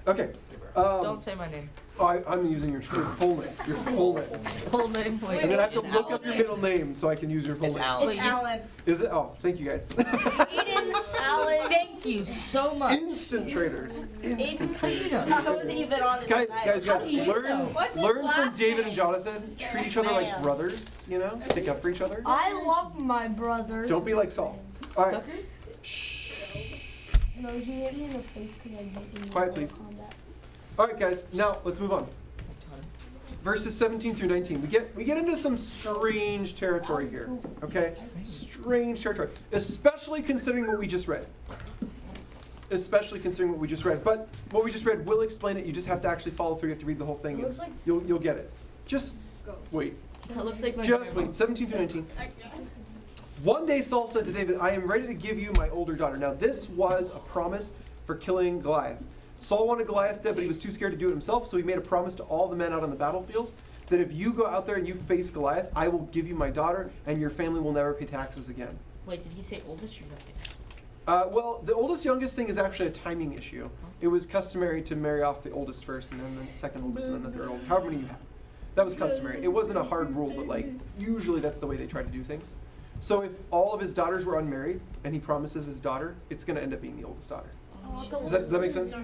Okay. Don't say my name. I'm using your full name. Your full name. Full name, wait. I'm gonna have to It's look up your middle name so I can use your full It's name. Alan. Wait, It's you- Alan. Is it? Oh, thank you guys. Aiden, Alan. Thank you so much. Instant traders. Instant How do you traders. know? I was even on his Guys, side. What's his learn from last David name? and Jonathan. Treat each other like Man. brothers, you know? Stick up for each other. I love my brother. Don't be like Saul. All right. Tucker? Shh. No, he hit me in the face because I beat him in Quiet, Mortal please. Kombat. All right, guys. Now let's move on. Verses 17 through 19. We get into some strange territory here. Okay, strange territory, especially considering what we just read. Especially considering what we just read. But what we just read will explain it. You just have to actually follow through. You have to read the whole thing. Looks like- You'll get it. Just wait. That looks like my Just grandma. wait. 17 through 19. One day Saul said to David, I am ready to give you my older daughter. Now this was a promise for killing Goliath. Saul wanted Goliath dead, but he was too scared to do it himself, so he made a promise to all the men out on the battlefield that if you go out there and you face Goliath, I will give you my daughter, and your family will never pay taxes again. Wait, did he say oldest or youngest? Well, the oldest youngest thing is actually a timing issue. It was customary to marry off the oldest first, and then the second oldest, and then the third oldest, however many you had. That was customary. It wasn't a hard rule, but like usually that's the way they tried to do things. So if all of his daughters were unmarried, and he promises his daughter, it's going to end up being the oldest daughter. Does that make sense?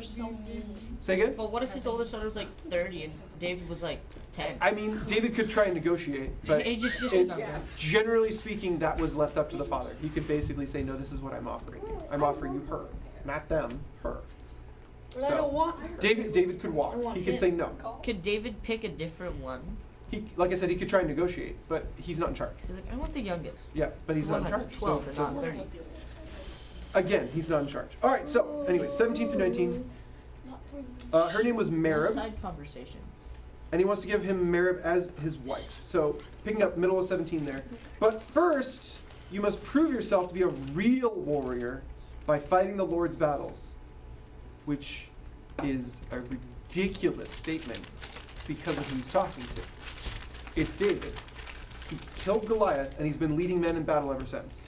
Say again? But what if his oldest daughter was like 30 and David was like 10? I mean, David could try and negotiate, but Age is just it- a number. generally speaking, that was left up to the father. He could basically say, no, this is what I'm offering you. I'm offering you her, not them, her. But I don't want her. David could walk. He could say no. Could David pick a different one? He, like I said, he could try and negotiate, but he's not in charge. He's like, I want the youngest. Yeah, but he's The not one in that's charge. 12 so and it doesn't not work. 30. Again, he's not in charge. All right, so anyway, 17 through 19. Her name was Merib, Side conversations. and he wants to give him Merib as his wife. So picking up middle of 17 there. But first, you must prove yourself to be a real warrior by fighting the Lord's battles, which is a ridiculous statement because of who he's talking to. It's David. He killed Goliath, and he's been leading men in battle ever since.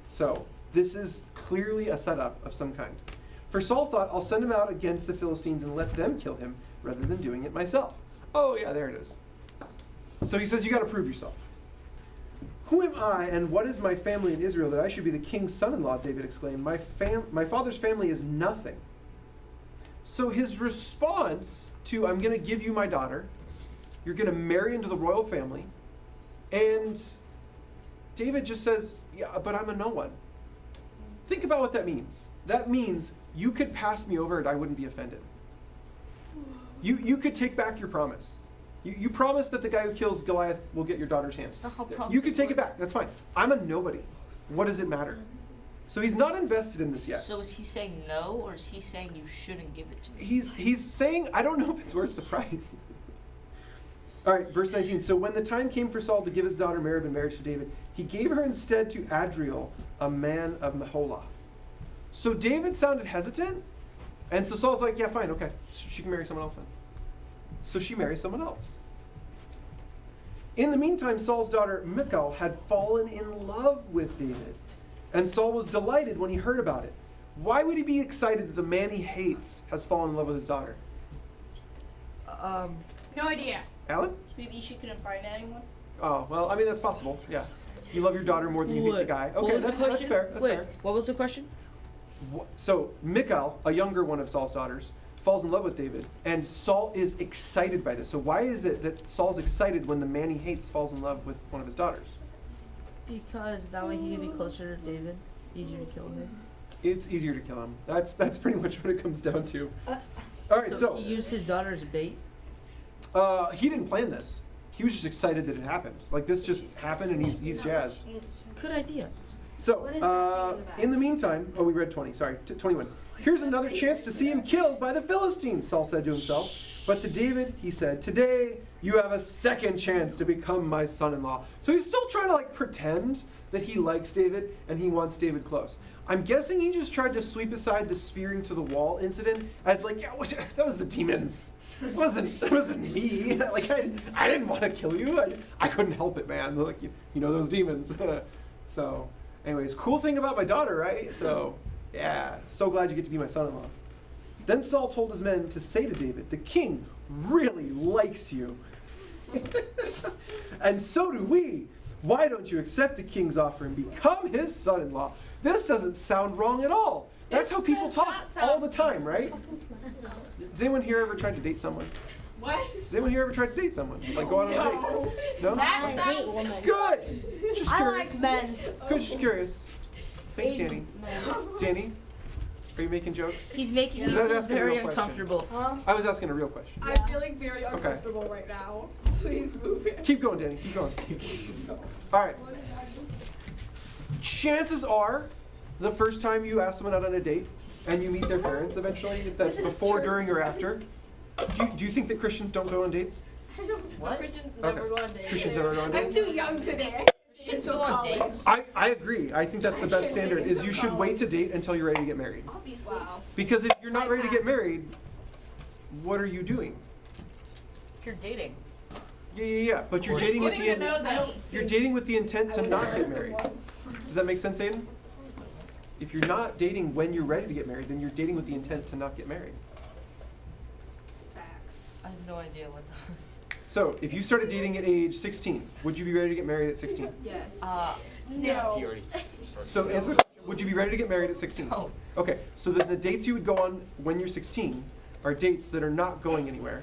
So this is clearly a setup of some kind. For Saul thought, I'll send him out against the Philistines and let them kill him rather than doing it myself. Oh yeah, there it is. So he says, you got to prove yourself. Who am I and what is my family in Israel that I should be the king's son-in-law? David exclaimed. My father's family is nothing. So his response to, I'm going to give you my daughter, you're going to marry into the royal family, and David just says, yeah, but I'm a no one. Think about what that means. That means you could pass me over and I wouldn't be offended. You could take back your promise. You promise that the guy who kills Goliath will get your daughter's hands. Not how You promises could take it work. back. That's fine. I'm a nobody. What does it matter? So he's not invested in this yet. So is he saying no, or is he saying you shouldn't give it to me? He's saying, I don't know if it's worth the price. All right, verse 19. So when the time came for Saul to give his daughter Merib in marriage to David, he gave her instead to Adriel, a man of Meholah. So David sounded hesitant, and so Saul's like, yeah, fine, okay. She can marry someone else then. So she marries someone else. In the meantime, Saul's daughter Michal had fallen in love with David, and Saul was delighted when he heard about it. Why would he be excited that the man he hates has fallen in love with his daughter? No idea. Alan? Maybe she couldn't find anyone. Oh, well, I mean, that's possible, yeah. You love your daughter more than you hate the guy. Okay, that's fair, that's fair. What was the question? So Michal, a younger one of Saul's daughters, falls in love with David, and Saul is excited by this. So why is it that Saul's excited when the man he hates falls in love with one of his daughters? Because that way he can be closer to David. Easier to kill him. It's easier to kill him. That's pretty much what it comes down to. All right, so he used his daughter as a bait. he didn't plan this. He was just excited that it happened. Like this just happened, and he's jazzed. Good idea. So, What is that thing in the in the meantime, we read 20, sorry, 21. Here's another chance to see him killed by the Philistines, Saul said to himself. But to David, he said, today you have a second chance to become my son-in-law. So he's still trying to pretend that he likes David and he wants David close. I'm guessing he just tried to sweep aside the spearing to the wall incident as yeah, that was the demons. It wasn't me. I didn't want to kill you. I couldn't help it, man. You know those demons. So, anyways, cool thing about my daughter, right? So, yeah, so glad you get to be my son-in-law. Then Saul told his men to say to David, the king really likes you. And so do we. Why don't you accept the king's offer and become his son-in-law? This doesn't sound wrong at all. That's how people talk all the time, right? Has anyone here ever tried to date someone? What? Has anyone here ever tried to date someone? Like go on a date? No? That sounds Good! Just I curious. like men. Good, just curious. Thanks, Danny. Danny? Are you making jokes? He's making me Because I was feel asking a very real question. uncomfortable. I was asking a real question. I'm feeling very uncomfortable right now. Please move it. Keep going, Danny. Keep going. All right. Chances are, the first time you ask someone out on a date and you meet their parents eventually, if that's before, during, or after, do you think that Christians don't go on dates? What? Christians Okay. never go on dates. Christians never go on I'm dates? too young today. Should go on dates. I agree. I think that's the best standard, is you should wait to date until you're ready to get married. Obviously. Wow. Because if you're not ready to get married, what are you doing? You're dating. Yeah. But you're dating with Getting to the know them. you're dating with the intent to not get married. Does that make sense, Aiden? If you're not dating when you're ready to get married, then you're dating with the intent to not get married. I have no idea what the. So, if you started dating at age 16, would you be ready to get married at 16? Yes. No. He already started. So, answer the question, would you be ready to get married at 16? No. Okay, so then the dates you would go on when you're 16 are dates that are not going anywhere,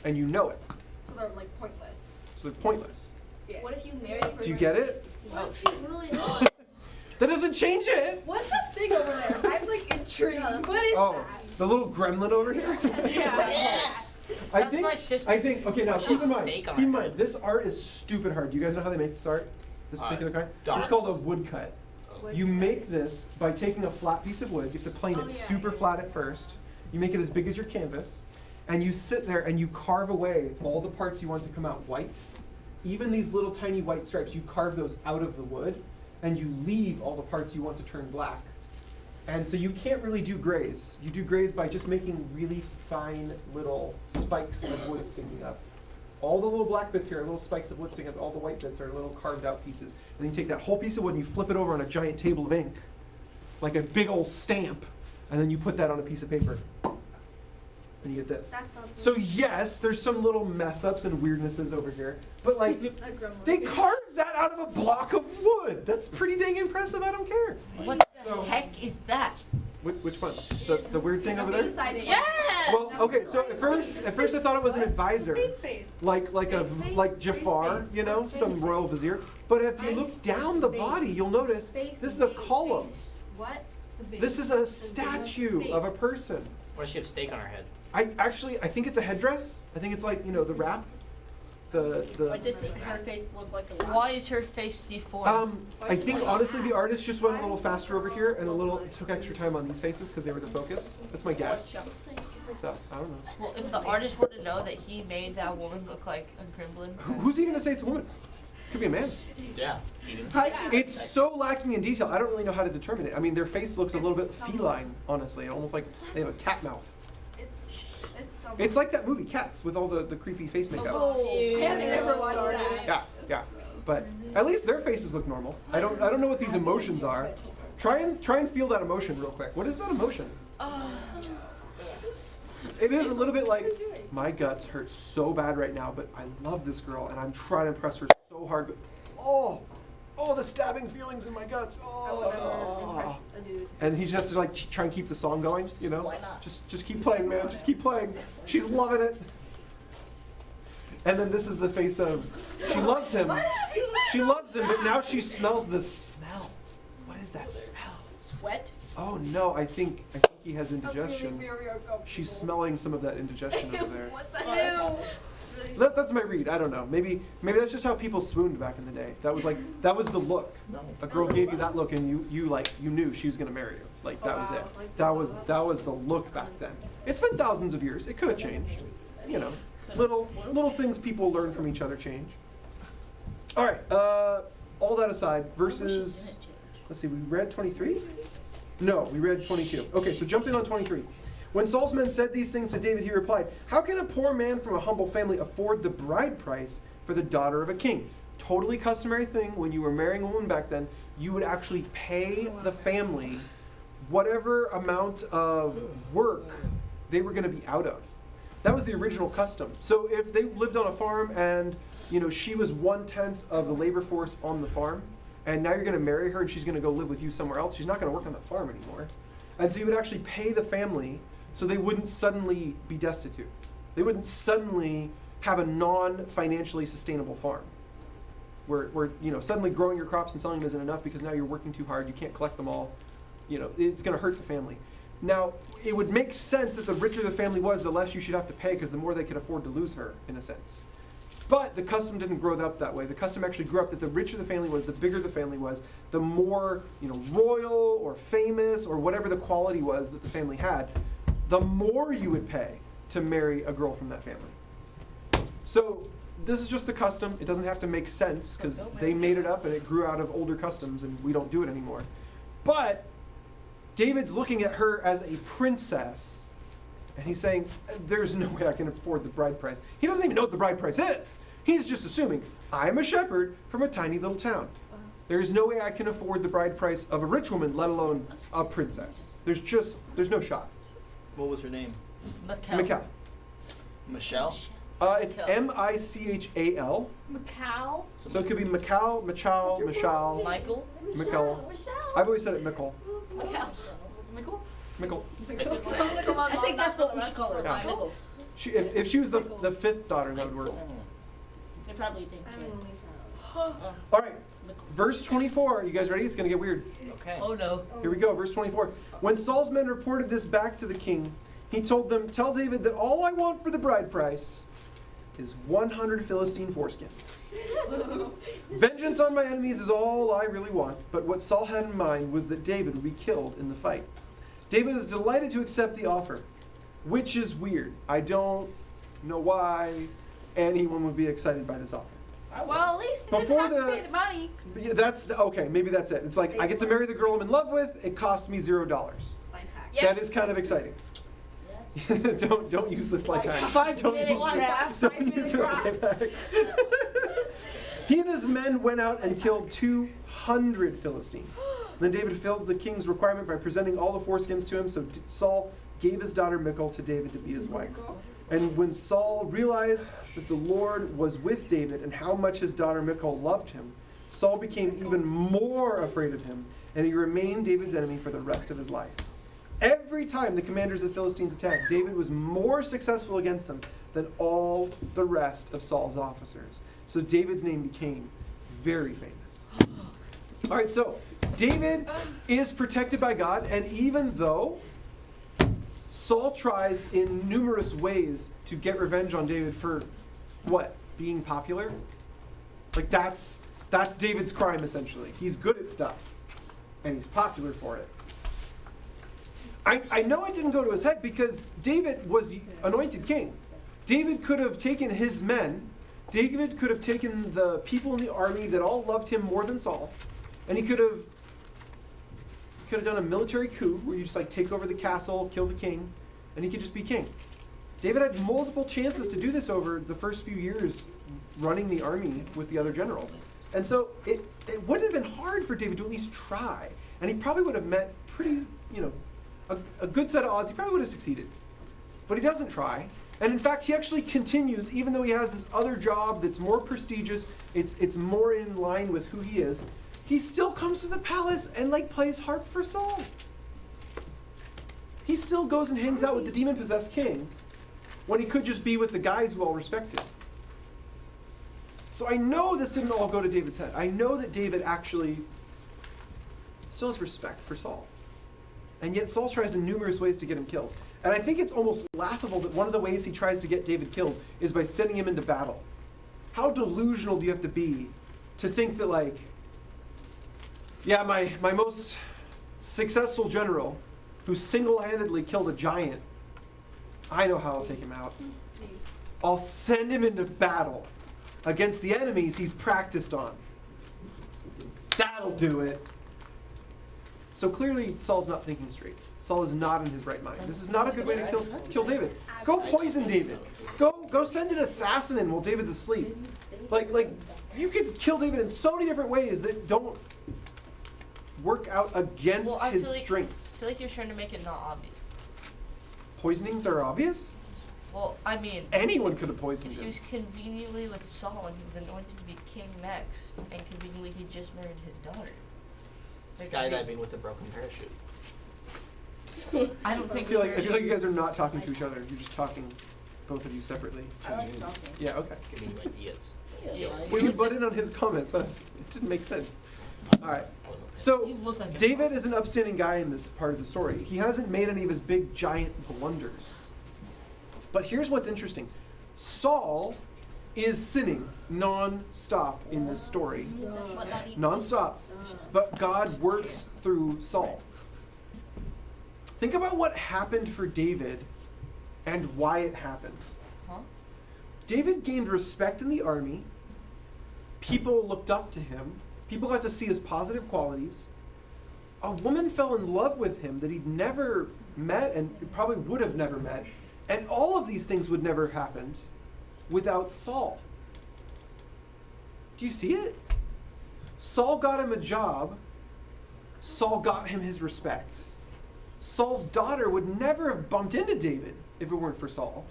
and you know it. So they're like pointless. So they're pointless. Yeah. What if you marry a person? Do you get it? What if she's really hot? That doesn't change it! What's that thing over there? I'm like intrigued. What is Oh, that? the little gremlin over here? Yeah. I That's think, my sister. I think, okay, now She keep in has mind, steak on keep in her mind, this art is stupid hard. Do you guys know how they make this art? This particular kind? It's dots. called a woodcut. You make this by taking a flat piece of wood. You have to plane it super flat at first. You make it as big as your canvas. And you sit there and you carve away all the parts you want to come out white. Even these little tiny white stripes, you carve those out of the wood. And you leave all the parts you want to turn black. And so you can't really do grays. You do grays by just making really fine little spikes of wood sticking up. All the little black bits here are little spikes of wood sticking up. All the white bits are little carved out pieces. And then you take that whole piece of wood and you flip it over on a giant table of ink, like a big old stamp, and then you put that on a piece of paper. And you get this. So yes, there's some little mess ups and weirdnesses over here, but like, they carved that out of a block of wood. That's pretty dang impressive. I don't care. What the So- heck is that? Which one? The weird thing over there? Yeah. Well, okay. So at first I thought it was an advisor, like Jafar, you know, some royal vizier. But if you look down the body, you'll notice this is a column. What? This is a statue of a person. Why does she have steak on her head? I think it's a headdress. I think it's like, you know, the wrap. The does her face look like a Why is her face deformed? I think honestly the artist just went a little faster over here and took extra time on these faces because they were the focus. That's my guess. So I don't know. Well, if the artist were to know that he made that woman look like a gremlin. Who's he gonna say it's a woman? Could be a man. Yeah. He didn't. It's so lacking in detail. I don't really know how to determine it. I mean, their face looks a little bit feline, honestly, almost like they have a cat mouth. It's like that movie Cats with all the creepy face makeup. I haven't ever watched that. Yeah. But at least their faces look normal. I don't know what these emotions are. Try and feel that emotion real quick. What is that emotion? It is a little bit like, my guts hurt so bad right now, but I love this girl and I'm trying to impress her so hard, but oh, the stabbing feelings in my guts. Oh. And he just has to like try and keep the song going, you know? Just keep playing, man. Just keep playing. She's loving it. And then this is the face of, she loves him. She loves him, but now she smells the smell. What is that smell? Sweat? Oh no, I think he has indigestion. She's smelling some of that indigestion over there. What the hell? That's my read. I don't know. Maybe that's just how people swooned back in the day. That was the look. A girl gave you that look, and you knew she was gonna marry you. Like that was it. That was the look back then. It's been thousands of years. It could have changed. You know, little things people learn from each other change. All right. All that aside, verses. Let's see. We read 23. No, we read 22. Okay, so jump in on 23. When Saul's men said these things to David, he replied, "How can a poor man from a humble family afford the bride price for the daughter of a king?" Totally customary thing when you were marrying a woman back then. You would actually pay the family whatever amount of work they were going to be out of. That was the original custom. So if they lived on a farm and she was 1/10 of the labor force on the farm, and now you're going to marry her and she's going to go live with you somewhere else, she's not going to work on the farm anymore. And so you would actually pay the family so they wouldn't suddenly be destitute. They wouldn't suddenly have a non-financially sustainable farm where suddenly growing your crops and selling them isn't enough because now you're working too hard, you can't collect them all. it's going to hurt the family. Now, it would make sense that the richer the family was, the less you should have to pay, because the more they could afford to lose her, in a sense. But the custom didn't grow up that way. The custom actually grew up that the richer the family was, the bigger the family was, the more royal or famous or whatever the quality was that the family had, the more you would pay to marry a girl from that family. So this is just the custom. It doesn't have to make sense because they made it up and it grew out of older customs and we don't do it anymore. But David's looking at her as a princess and he's saying, there's no way I can afford the bride price. He doesn't even know what the bride price is. He's just assuming, I'm a shepherd from a tiny little town. There's no way I can afford the bride price of a rich woman, let alone a princess. There's no shot. What was her name? Michal. Michelle? It's M-I-C-H-A-L. Macau. So it could be Michal, Michal, Michal, Michael? Michal. I've always said it Michal. Michael. Michael? Michal. I think that's what we should call her. Yeah. Michael. If she was the fifth daughter, that would work. They probably didn't. All right, verse 24. You guys ready? It's going to get weird. Okay. Oh no. Here we go, verse 24. When Saul's men reported this back to the king, he told them, tell David that all I want for the bride price is 100 Philistine foreskins. Vengeance on my enemies is all I really want, but what Saul had in mind was that David would be killed in the fight. David is delighted to accept the offer, which is weird. I don't know why anyone would be excited by this offer. Well, at least they Before didn't have to the- pay the money. Yeah, okay, maybe that's it. It's like, I get to marry the girl I'm in love with, it costs me $0. Yep. That is kind of exciting. don't use this like that. 5 Don't minutes use crafts. Don't 5 use minute this like crafts. that. He and his men went out and killed 200 Philistines. Then David filled the king's requirement by presenting all the foreskins to him, so Saul gave his daughter Michal to David to be his wife. And when Saul realized that the Lord was with David and how much his daughter Michal loved him, Saul became even more afraid of him, and he remained David's enemy for the rest of his life. Every time the commanders of the Philistines attacked, David was more successful against them than all the rest of Saul's officers. So David's name became very famous. All right, so David is protected by God, and even though Saul tries in numerous ways to get revenge on David for what? Being popular? Like that's David's crime essentially. He's good at stuff, and he's popular for it. I know it didn't go to his head because David was anointed king. David could have taken his men. David could have taken the people in the army that all loved him more than Saul, and he could have done a military coup where you just like take over the castle, kill the king, and he could just be king. David had multiple chances to do this over the first few years running the army with the other generals. And so it would have been hard for David to at least try. And he probably would have met pretty, a good set of odds. He probably would have succeeded. But he doesn't try. And in fact, he actually continues, even though he has this other job that's more prestigious, it's more in line with who he is, he still comes to the palace and plays harp for Saul. He still goes and hangs out with the demon-possessed king when he could just be with the guys who all respect him. So I know this didn't all go to David's head. I know that David actually still has respect for Saul. And yet Saul tries in numerous ways to get him killed. And I think it's almost laughable that one of the ways he tries to get David killed is by sending him into battle. How delusional do you have to be to think that my most successful general who single-handedly killed a giant, I know how I'll take him out. I'll send him into battle against the enemies he's practiced on. That'll do it. So clearly, Saul's not thinking straight. Saul is not in his right mind. This is not a good way to kill David. Go poison David. Go send an assassin in while David's asleep. Like you could kill David in so many different ways that don't work out against his strengths. I feel like you're trying to make it not obvious. Poisonings are obvious? Well, I mean, Anyone could have poisoned if he him. was conveniently with Saul and he was anointed to be king next, and conveniently he just married his daughter. Skydiving with a broken parachute. I don't I think feel like you guys are not talking to each other. You're just talking, both of you separately. Yeah, okay. Giving you ideas. Yeah. We would butt in on his comments. It didn't make sense. All right. So You look like a David is an upstanding guy in this part of the story. He hasn't made any of his big giant blunders. But here's what's interesting. Saul is sinning non-stop in this story. Non-stop. But God works through Saul. Think about what happened for David and why it happened. Huh? David gained respect in the army. People looked up to him. People got to see his positive qualities. A woman fell in love with him that he'd never met and probably would have never met. And all of these things would never have happened without Saul. Do you see it? Saul got him a job. Saul got him his respect. Saul's daughter would never have bumped into David if it weren't for Saul.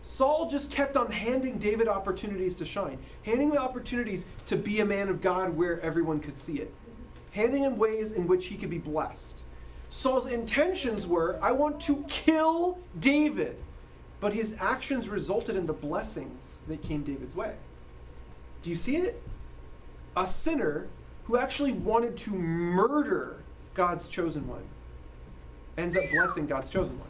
Saul just kept on handing David opportunities to shine, handing him opportunities to be a man of God where everyone could see it, handing him ways in which he could be blessed. Saul's intentions were, I want to kill David, but his actions resulted in the blessings that came David's way. Do you see it? A sinner who actually wanted to murder God's chosen one ends up blessing God's chosen one.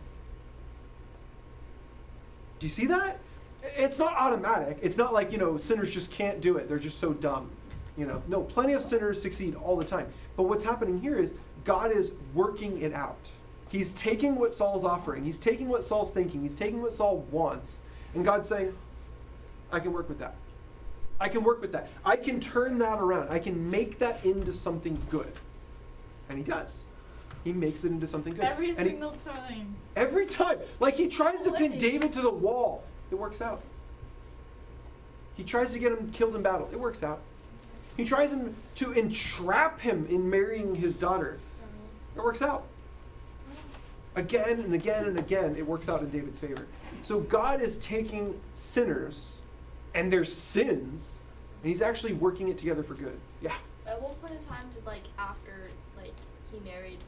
Do you see that? It's not automatic. It's not like, sinners just can't do it. They're just so dumb. No, plenty of sinners succeed all the time. But what's happening here is God is working it out. He's taking what Saul's offering. He's taking what Saul's thinking. He's taking what Saul wants. And God's saying, I can work with that. I can work with that. I can turn that around. I can make that into something good. And he does. He makes it into something good. Every single time. Every time. Like he tries to pin David to the wall. It works out. He tries to get him killed in battle. It works out. He tries to entrap him in marrying his daughter. It works out. Again and again and again, it works out in David's favor. So God is taking sinners and their sins, and he's actually working it together for good. Yeah. At what point in time did, after, he married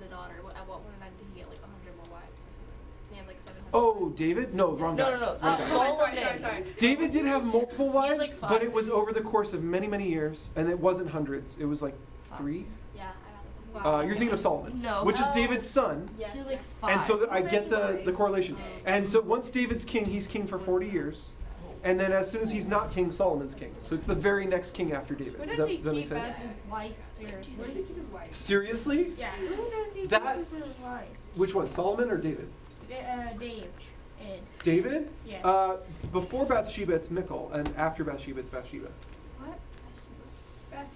the daughter, at what point in time did he get, 100 more wives or something? Can he have, 700 Oh, wives? David? No, wrong guy. No. Wrong guy. Sorry. David did have multiple had, wives, 5. but it was over the course of many, many years, and it wasn't hundreds. It was 3. Yeah, I got this. You're thinking of Solomon, No. which is David's son. Yes. He was 5. And so I get the correlation. And so once David's king, he's king for 40 years. And then as soon as he's not king, Solomon's king. So it's the very next king after David. Who Does does that, he does that make keep as sense? his wife? Seriously. Seriously? Yeah. Who does he That- keep as his wife? Which one, Solomon or David? Dave. Ed. David? Yeah. Before Bathsheba, it's Michal, and after Bathsheba, it's Bathsheba.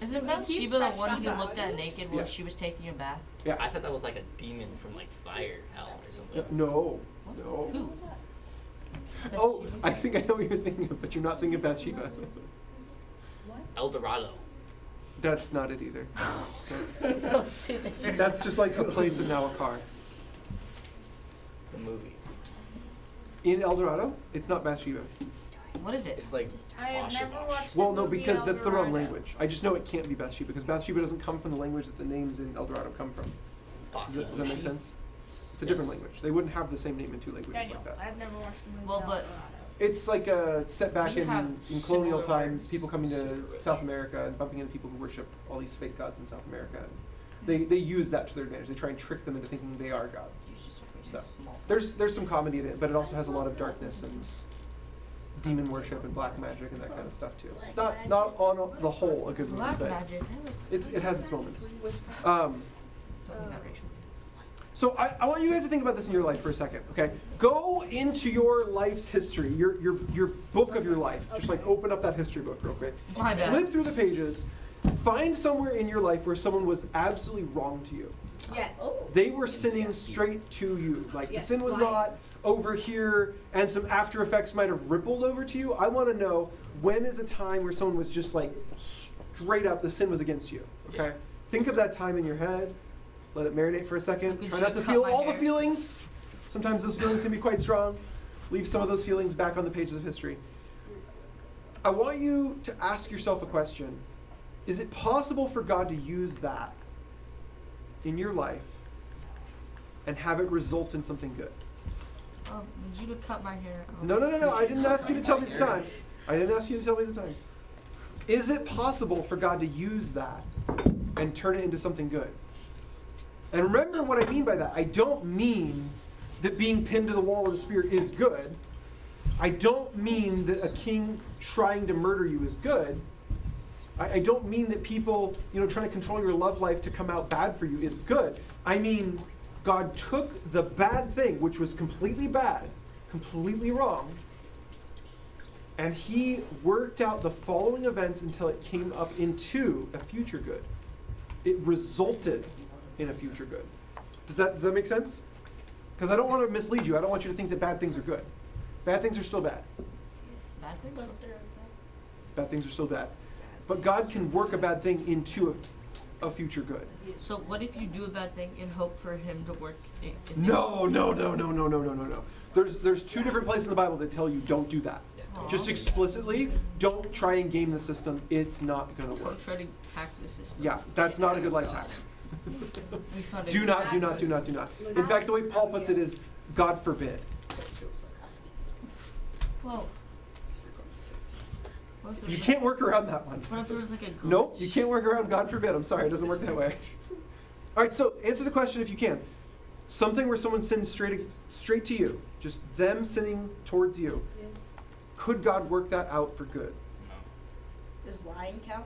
Isn't Bathsheba the one he Bathsheba. looked at naked while Yeah. she was taking a bath? Yeah. I thought that was like a demon from fire, hell, or something. No. Who? Oh, Bathsheba? I think I know what you're thinking of, but you're not thinking of Bathsheba. El Dorado. That's not it either. Those two things are That's just like a place and now a car. The movie. In El Dorado, it's not Bathsheba. What is it? It's like I have Wash never It watched the Well, no, movie because El that's the wrong Dorado. language. I just know it can't be Bathsheba because Bathsheba doesn't come from the language that the names in El Dorado come from. Does that make sense? It's a different Yes. language. They wouldn't have the same name in two languages Daniel, like that. I've never watched the movie Well, El but- Dorado. It's like set back We in have colonial similar times, words. people coming to Similar. South America and bumping into people who worship all these fake gods in South America. And they use that to their advantage. They try and trick them into thinking they are gods. So there's some comedy in it, but it also has a lot of darkness and demon worship and black magic and that kind of stuff too. Not on the whole a good movie, Black but magic. it has its moments. Talking about Rachel. So I want you guys to think about this in your life for a second, okay? Go into your life's history, your book of your life. Just open up that history book real quick. My bad. Flip through the pages. Find somewhere in your life where someone was absolutely wrong to you. Yes. They were sinning straight to you. The Yes. sin was not over here and some after effects might have rippled over to you. I want to know when is a time where someone was just straight up the sin was against you, okay? Think of that time in your head. Let it marinate for a second. Like, Try would not you to cut feel my all the hair? feelings. Sometimes those feelings can be quite strong. Leave some of those feelings back on the pages of history. I want you to ask yourself a question. Is it possible for God to use that in your life and have it result in something good? Need you to cut my hair. No. I didn't ask you to tell me the time. I didn't ask you to tell me the time. Is it possible for God to use that and turn it into something good? And remember what I mean by that. I don't mean that being pinned to the wall with a spear is good. I don't mean that a king trying to murder you is good. I don't mean that people, trying to control your love life to come out bad for you is good. I mean, God took the bad thing, which was completely bad, completely wrong, and he worked out the following events until it came up into a future good. It resulted in a future good. Does that make sense? Because I don't want to mislead you. I don't want you to think that bad things are good. Bad things are still bad. Bad thing? Bad things are still bad. But God can work a bad thing into a future good. So what if you do a bad thing in hope for him to work in No. There's two different places in the Bible that tell you don't do that. Just explicitly, don't try and game the system. It's not going to work. Don't try to hack the system. Yeah, that's not a good life hack. Do not. In fact, the way Paul puts it is, God forbid. Well, You can't work around that one. What if there was like a glitch? Nope, you can't work around God forbid. I'm sorry, it doesn't work that way. All right, so answer the question if you can. Something where someone sins straight to you, just them sinning towards you. Yes. Could God work that out for good? Does lying count?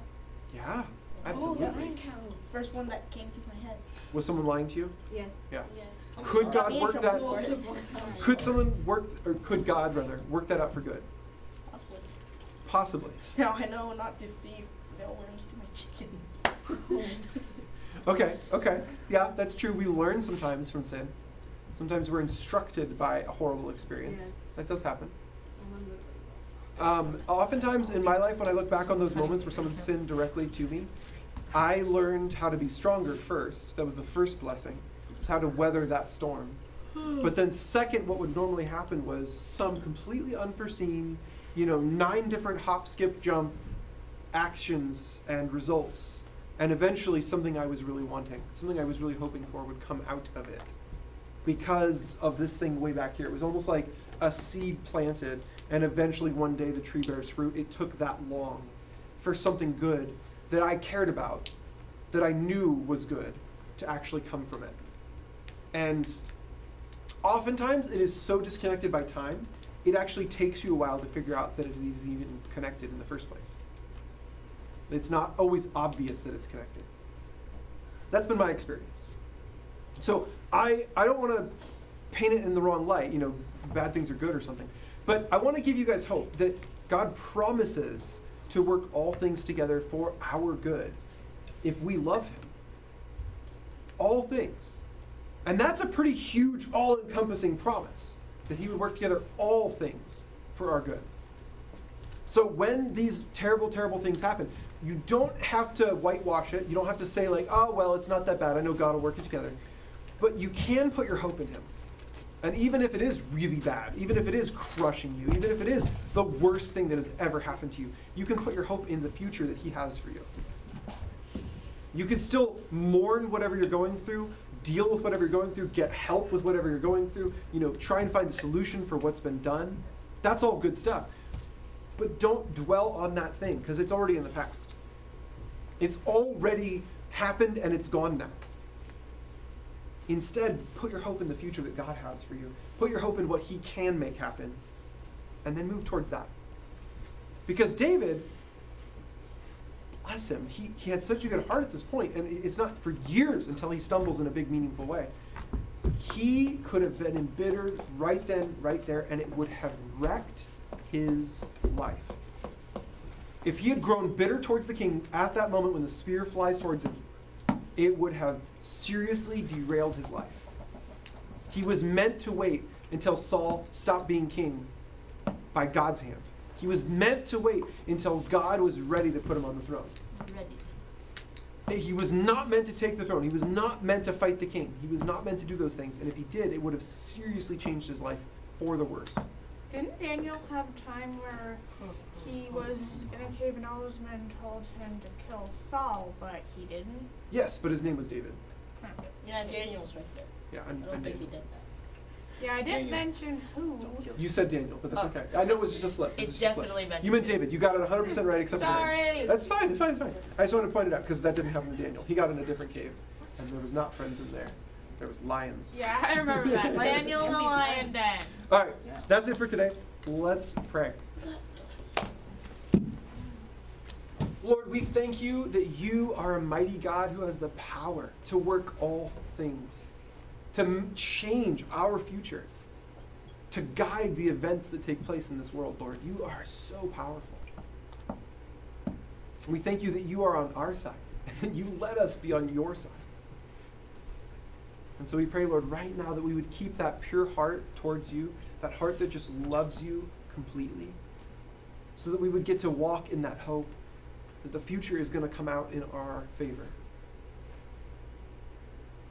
Yeah, absolutely. Oh, lying count. First one that came to my head. Was someone lying to you? Yes. Yeah. Yeah. Could God That work means that? from Could someone could God rather work that out for good? Possibly. Now I know not to feed mealworms to my chickens. Okay. Yeah, that's true. We learn sometimes from sin. Sometimes we're instructed by a horrible experience. Yes. That does happen. Oftentimes in my life, when I look back on those moments where someone sinned directly to me, I learned how to be stronger first. That was the first blessing. Was how to weather that storm. But then second, what would normally happen was some completely unforeseen, 9 different hop, skip, jump actions and results. And eventually something I was really wanting, something I was really hoping for would come out of it. Because of this thing way back here. It was almost like a seed planted, and eventually one day the tree bears fruit. It took that long for something good that I cared about, that I knew was good, to actually come from it. And oftentimes it is so disconnected by time, it actually takes you a while to figure out that it is even connected in the first place. It's not always obvious that it's connected. That's been my experience. So I don't want to paint it in the wrong light, bad things are good or something. But I want to give you guys hope that God promises to work all things together for our good if we love him. All things. And that's a pretty huge, all-encompassing promise, that he would work together all things for our good. So when these terrible, terrible things happen, you don't have to whitewash it. You don't have to say like, oh, well, it's not that bad. I know God will work it together. But you can put your hope in him. And even if it is really bad, even if it is crushing you, even if it is the worst thing that has ever happened to you, you can put your hope in the future that he has for you. You can still mourn whatever you're going through, deal with whatever you're going through, get help with whatever you're going through, try and find the solution for what's been done. That's all good stuff. But don't dwell on that thing, because it's already in the past. It's already happened and it's gone now. Instead, put your hope in the future that God has for you. Put your hope in what he can make happen, and then move towards that. Because David, bless him, he had such a good heart at this point, and it's not for years until he stumbles in a big, meaningful way. He could have been embittered right then, right there, and it would have wrecked his life. If he had grown bitter towards the king at that moment when the spear flies towards him, it would have seriously derailed his life. He was meant to wait until Saul stopped being king by God's hand. He was meant to wait until God was ready to put him on the throne. He was not meant to take the throne. He was not meant to fight the king. He was not meant to do those things. And if he did, it would have seriously changed his life for the worse. Didn't Daniel have a time where he was in a cave and all those men told him to kill Saul, but he didn't? Yes, but his name was David. Yeah, Daniel's right there. Yeah, I don't think he did that. Yeah, I didn't mention who. You said Daniel, but that's okay. I know it was just a slip. It was just a slip. definitely mentioned You meant him. David. You got it 100% right except for the name. Sorry. That's fine. It's fine. It's fine. I just wanted to point it out because that didn't happen to Daniel. He got in a different cave, and there was not friends in there. There was lions. Yeah, I remember that. Lions Daniel can the be Lion Den. All right, that's it for today. Let's pray. Lord, we thank you that you are a mighty God who has the power to work all things, to change our future, to guide the events that take place in this world, Lord. You are so powerful. We thank you that you are on our side and that you let us be on your side. And so we pray, Lord, right now that we would keep that pure heart towards you, that heart that just loves you completely, so that we would get to walk in that hope that the future is going to come out in our favor.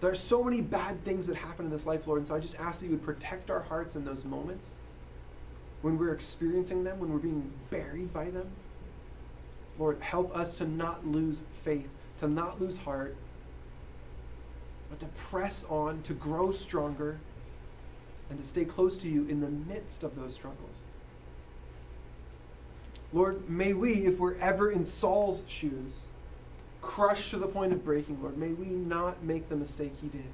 There are so many bad things that happen in this life, Lord, and so I just ask that you would protect our hearts in those moments when we're experiencing them, when we're being buried by them. Lord, help us to not lose faith, to not lose heart, but to press on, to grow stronger, and to stay close to you in the midst of those struggles. Lord, may we, if we're ever in Saul's shoes, crushed to the point of breaking, Lord, may we not make the mistake he did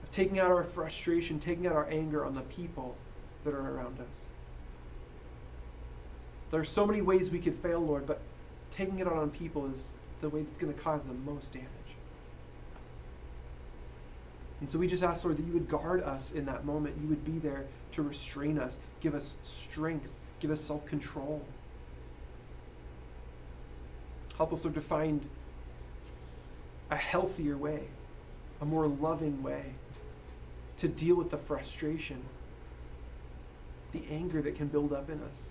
of taking out our frustration, taking out our anger on the people that are around us. There are so many ways we could fail, Lord, but taking it out on people is the way that's going to cause the most damage. And so we just ask, Lord, that you would guard us in that moment. You would be there to restrain us, give us strength, give us self-control. Help us, Lord, to find a healthier way, a more loving way to deal with the frustration, the anger that can build up in us.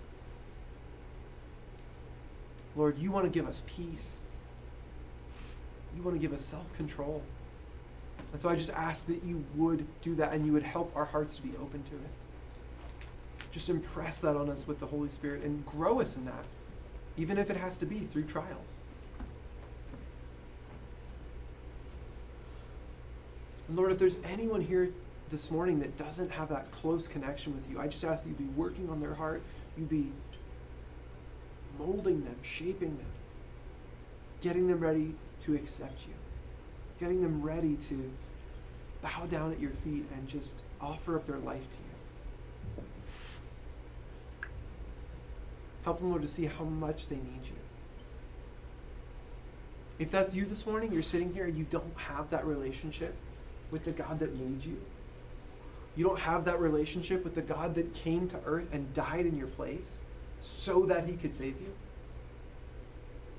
Lord, you want to give us peace. You want to give us self-control. And so I just ask that you would do that and you would help our hearts to be open to it. Just impress that on us with the Holy Spirit and grow us in that, even if it has to be through trials. And Lord, if there's anyone here this morning that doesn't have that close connection with you, I just ask that you be working on their heart, you be molding them, shaping them, getting them ready to accept you, getting them ready to bow down at your feet and just offer up their life to you. Help them, Lord, to see how much they need you. If that's you this morning, you're sitting here and you don't have that relationship with the God that made you. You don't have that relationship with the God that came to earth and died in your place so that he could save you.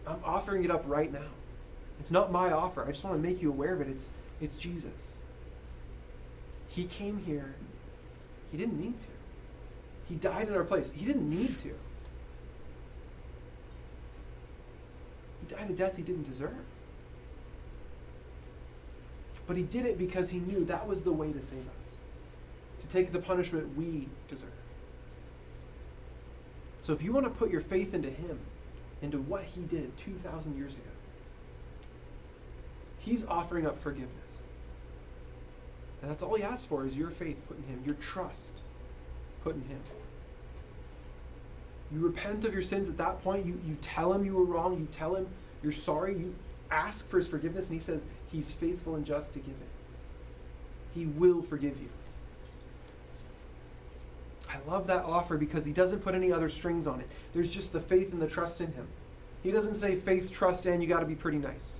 I'm offering it up right now. It's not my offer. I just want to make you aware of it. It's Jesus. He came here. He didn't need to. He died in our place. He didn't need to. He died a death he didn't deserve. But he did it because he knew that was the way to save us, to take the punishment we deserve. So if you want to put your faith into him, into what he did 2,000 years ago, he's offering up forgiveness. And that's all he asks for is your faith put in him, your trust put in him. You repent of your sins at that point. You tell him you were wrong. You tell him you're sorry. You ask for his forgiveness, and he says he's faithful and just to give it. He will forgive you. I love that offer because he doesn't put any other strings on it. There's just the faith and the trust in him. He doesn't say faith, trust, and you got to be pretty nice.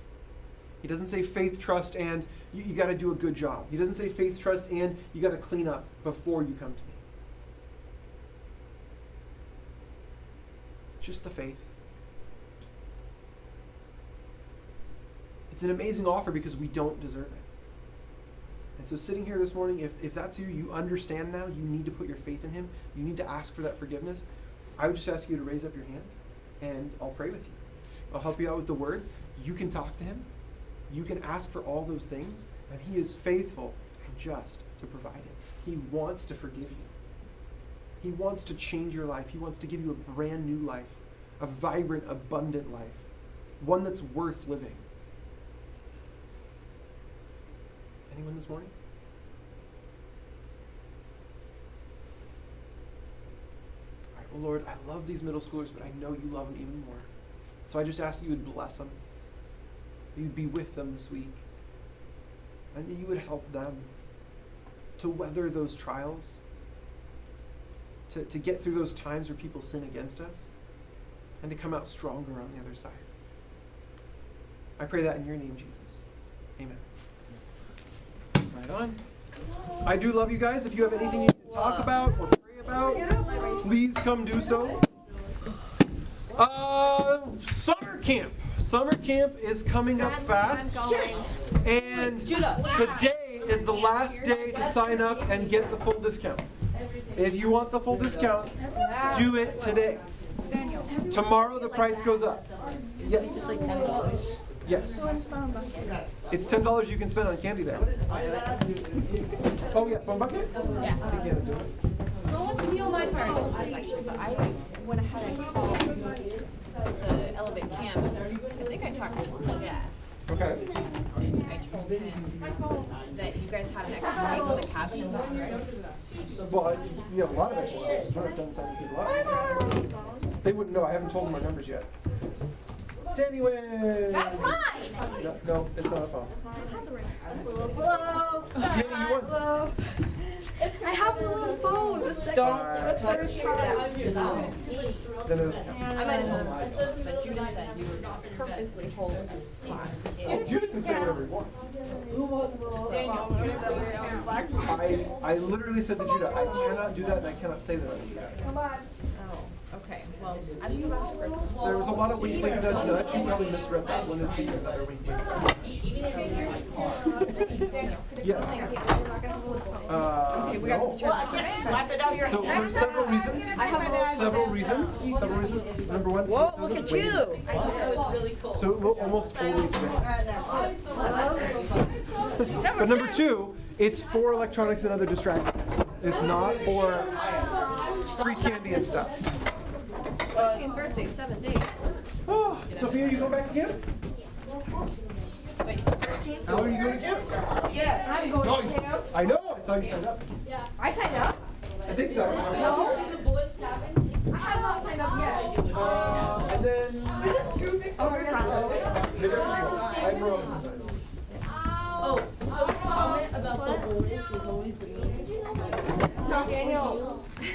He doesn't say faith, trust, and you got to do a good job. He doesn't say faith, trust, and you got to clean up before you come to me. It's just the faith. It's an amazing offer because we don't deserve it. And so sitting here this morning, if that's you, you understand now, you need to put your faith in him, you need to ask for that forgiveness, I would just ask you to raise up your hand and I'll pray with you. I'll help you out with the words. You can talk to him. You can ask for all those things, and he is faithful and just to provide it. He wants to forgive you. He wants to change your life. He wants to give you a brand new life, a vibrant, abundant life, one that's worth living. Anyone this morning? Oh Lord, I love these middle schoolers, but I know you love them even more. So I just ask that you would bless them. That you'd be with them this week. And that you would help them to weather those trials, to get through those times where people sin against us, and to come out stronger on the other side. I pray that in your name, Jesus. Amen. Right on. I do love you guys. If you have anything you need to talk about or pray about, please come do so. Summer camp. Summer camp is coming up fast. Yes. And today is the last day to sign up and get the full discount. If you want the full discount, do it today. Tomorrow the price goes up. Yes. It's like $10. Yes. It's $10 you can spend on candy there. Oh yeah, phone bucket? Yeah. No one steal my phone. Actually, but I went ahead and called the Elevate Camps. I think I talked to Jeff. Okay. I told him that you guys had an extra space in the cabin. Is that right? Well, you have a lot of extra spaces. We're not done signing people up. They wouldn't know. I haven't told them our numbers yet. Danny wins! That's mine! No, it's not a phone. Hello. Danny, you won. Hello. I have Lila's phone. Don't touch Then it doesn't count. I might have told him, but Judah said you were not purposely holding a spot. Oh, Judah can say whatever he wants. I literally said to Judah, I cannot do that and I cannot say that I do that. Come on. Oh, okay. Well, I should go ask first. There was a lot of wink, wink, nudge, nudge. You probably misread that one as being another wink, wink, nudge. Yes. Okay, we got No. the picture. I can't slap it out your So for several reasons. Several reasons. Number one. Whoa, it look doesn't at weigh. you! So it will almost always win. But number two, it's for electronics and other distractions. It's not for free candy and stuff. Birthday, 7 days. Oh, Sophia, you go back to camp? Wait, 13? Al, are you going to camp? Yes, I'm going to Nice. camp. I know. I saw you signed up. I signed up. I think so. No. I'm not signed up yet. And then. Oh, you're not. Maybe I'm wrong sometimes. Oh, so the comment about the oldest is always the meanest. Daniel.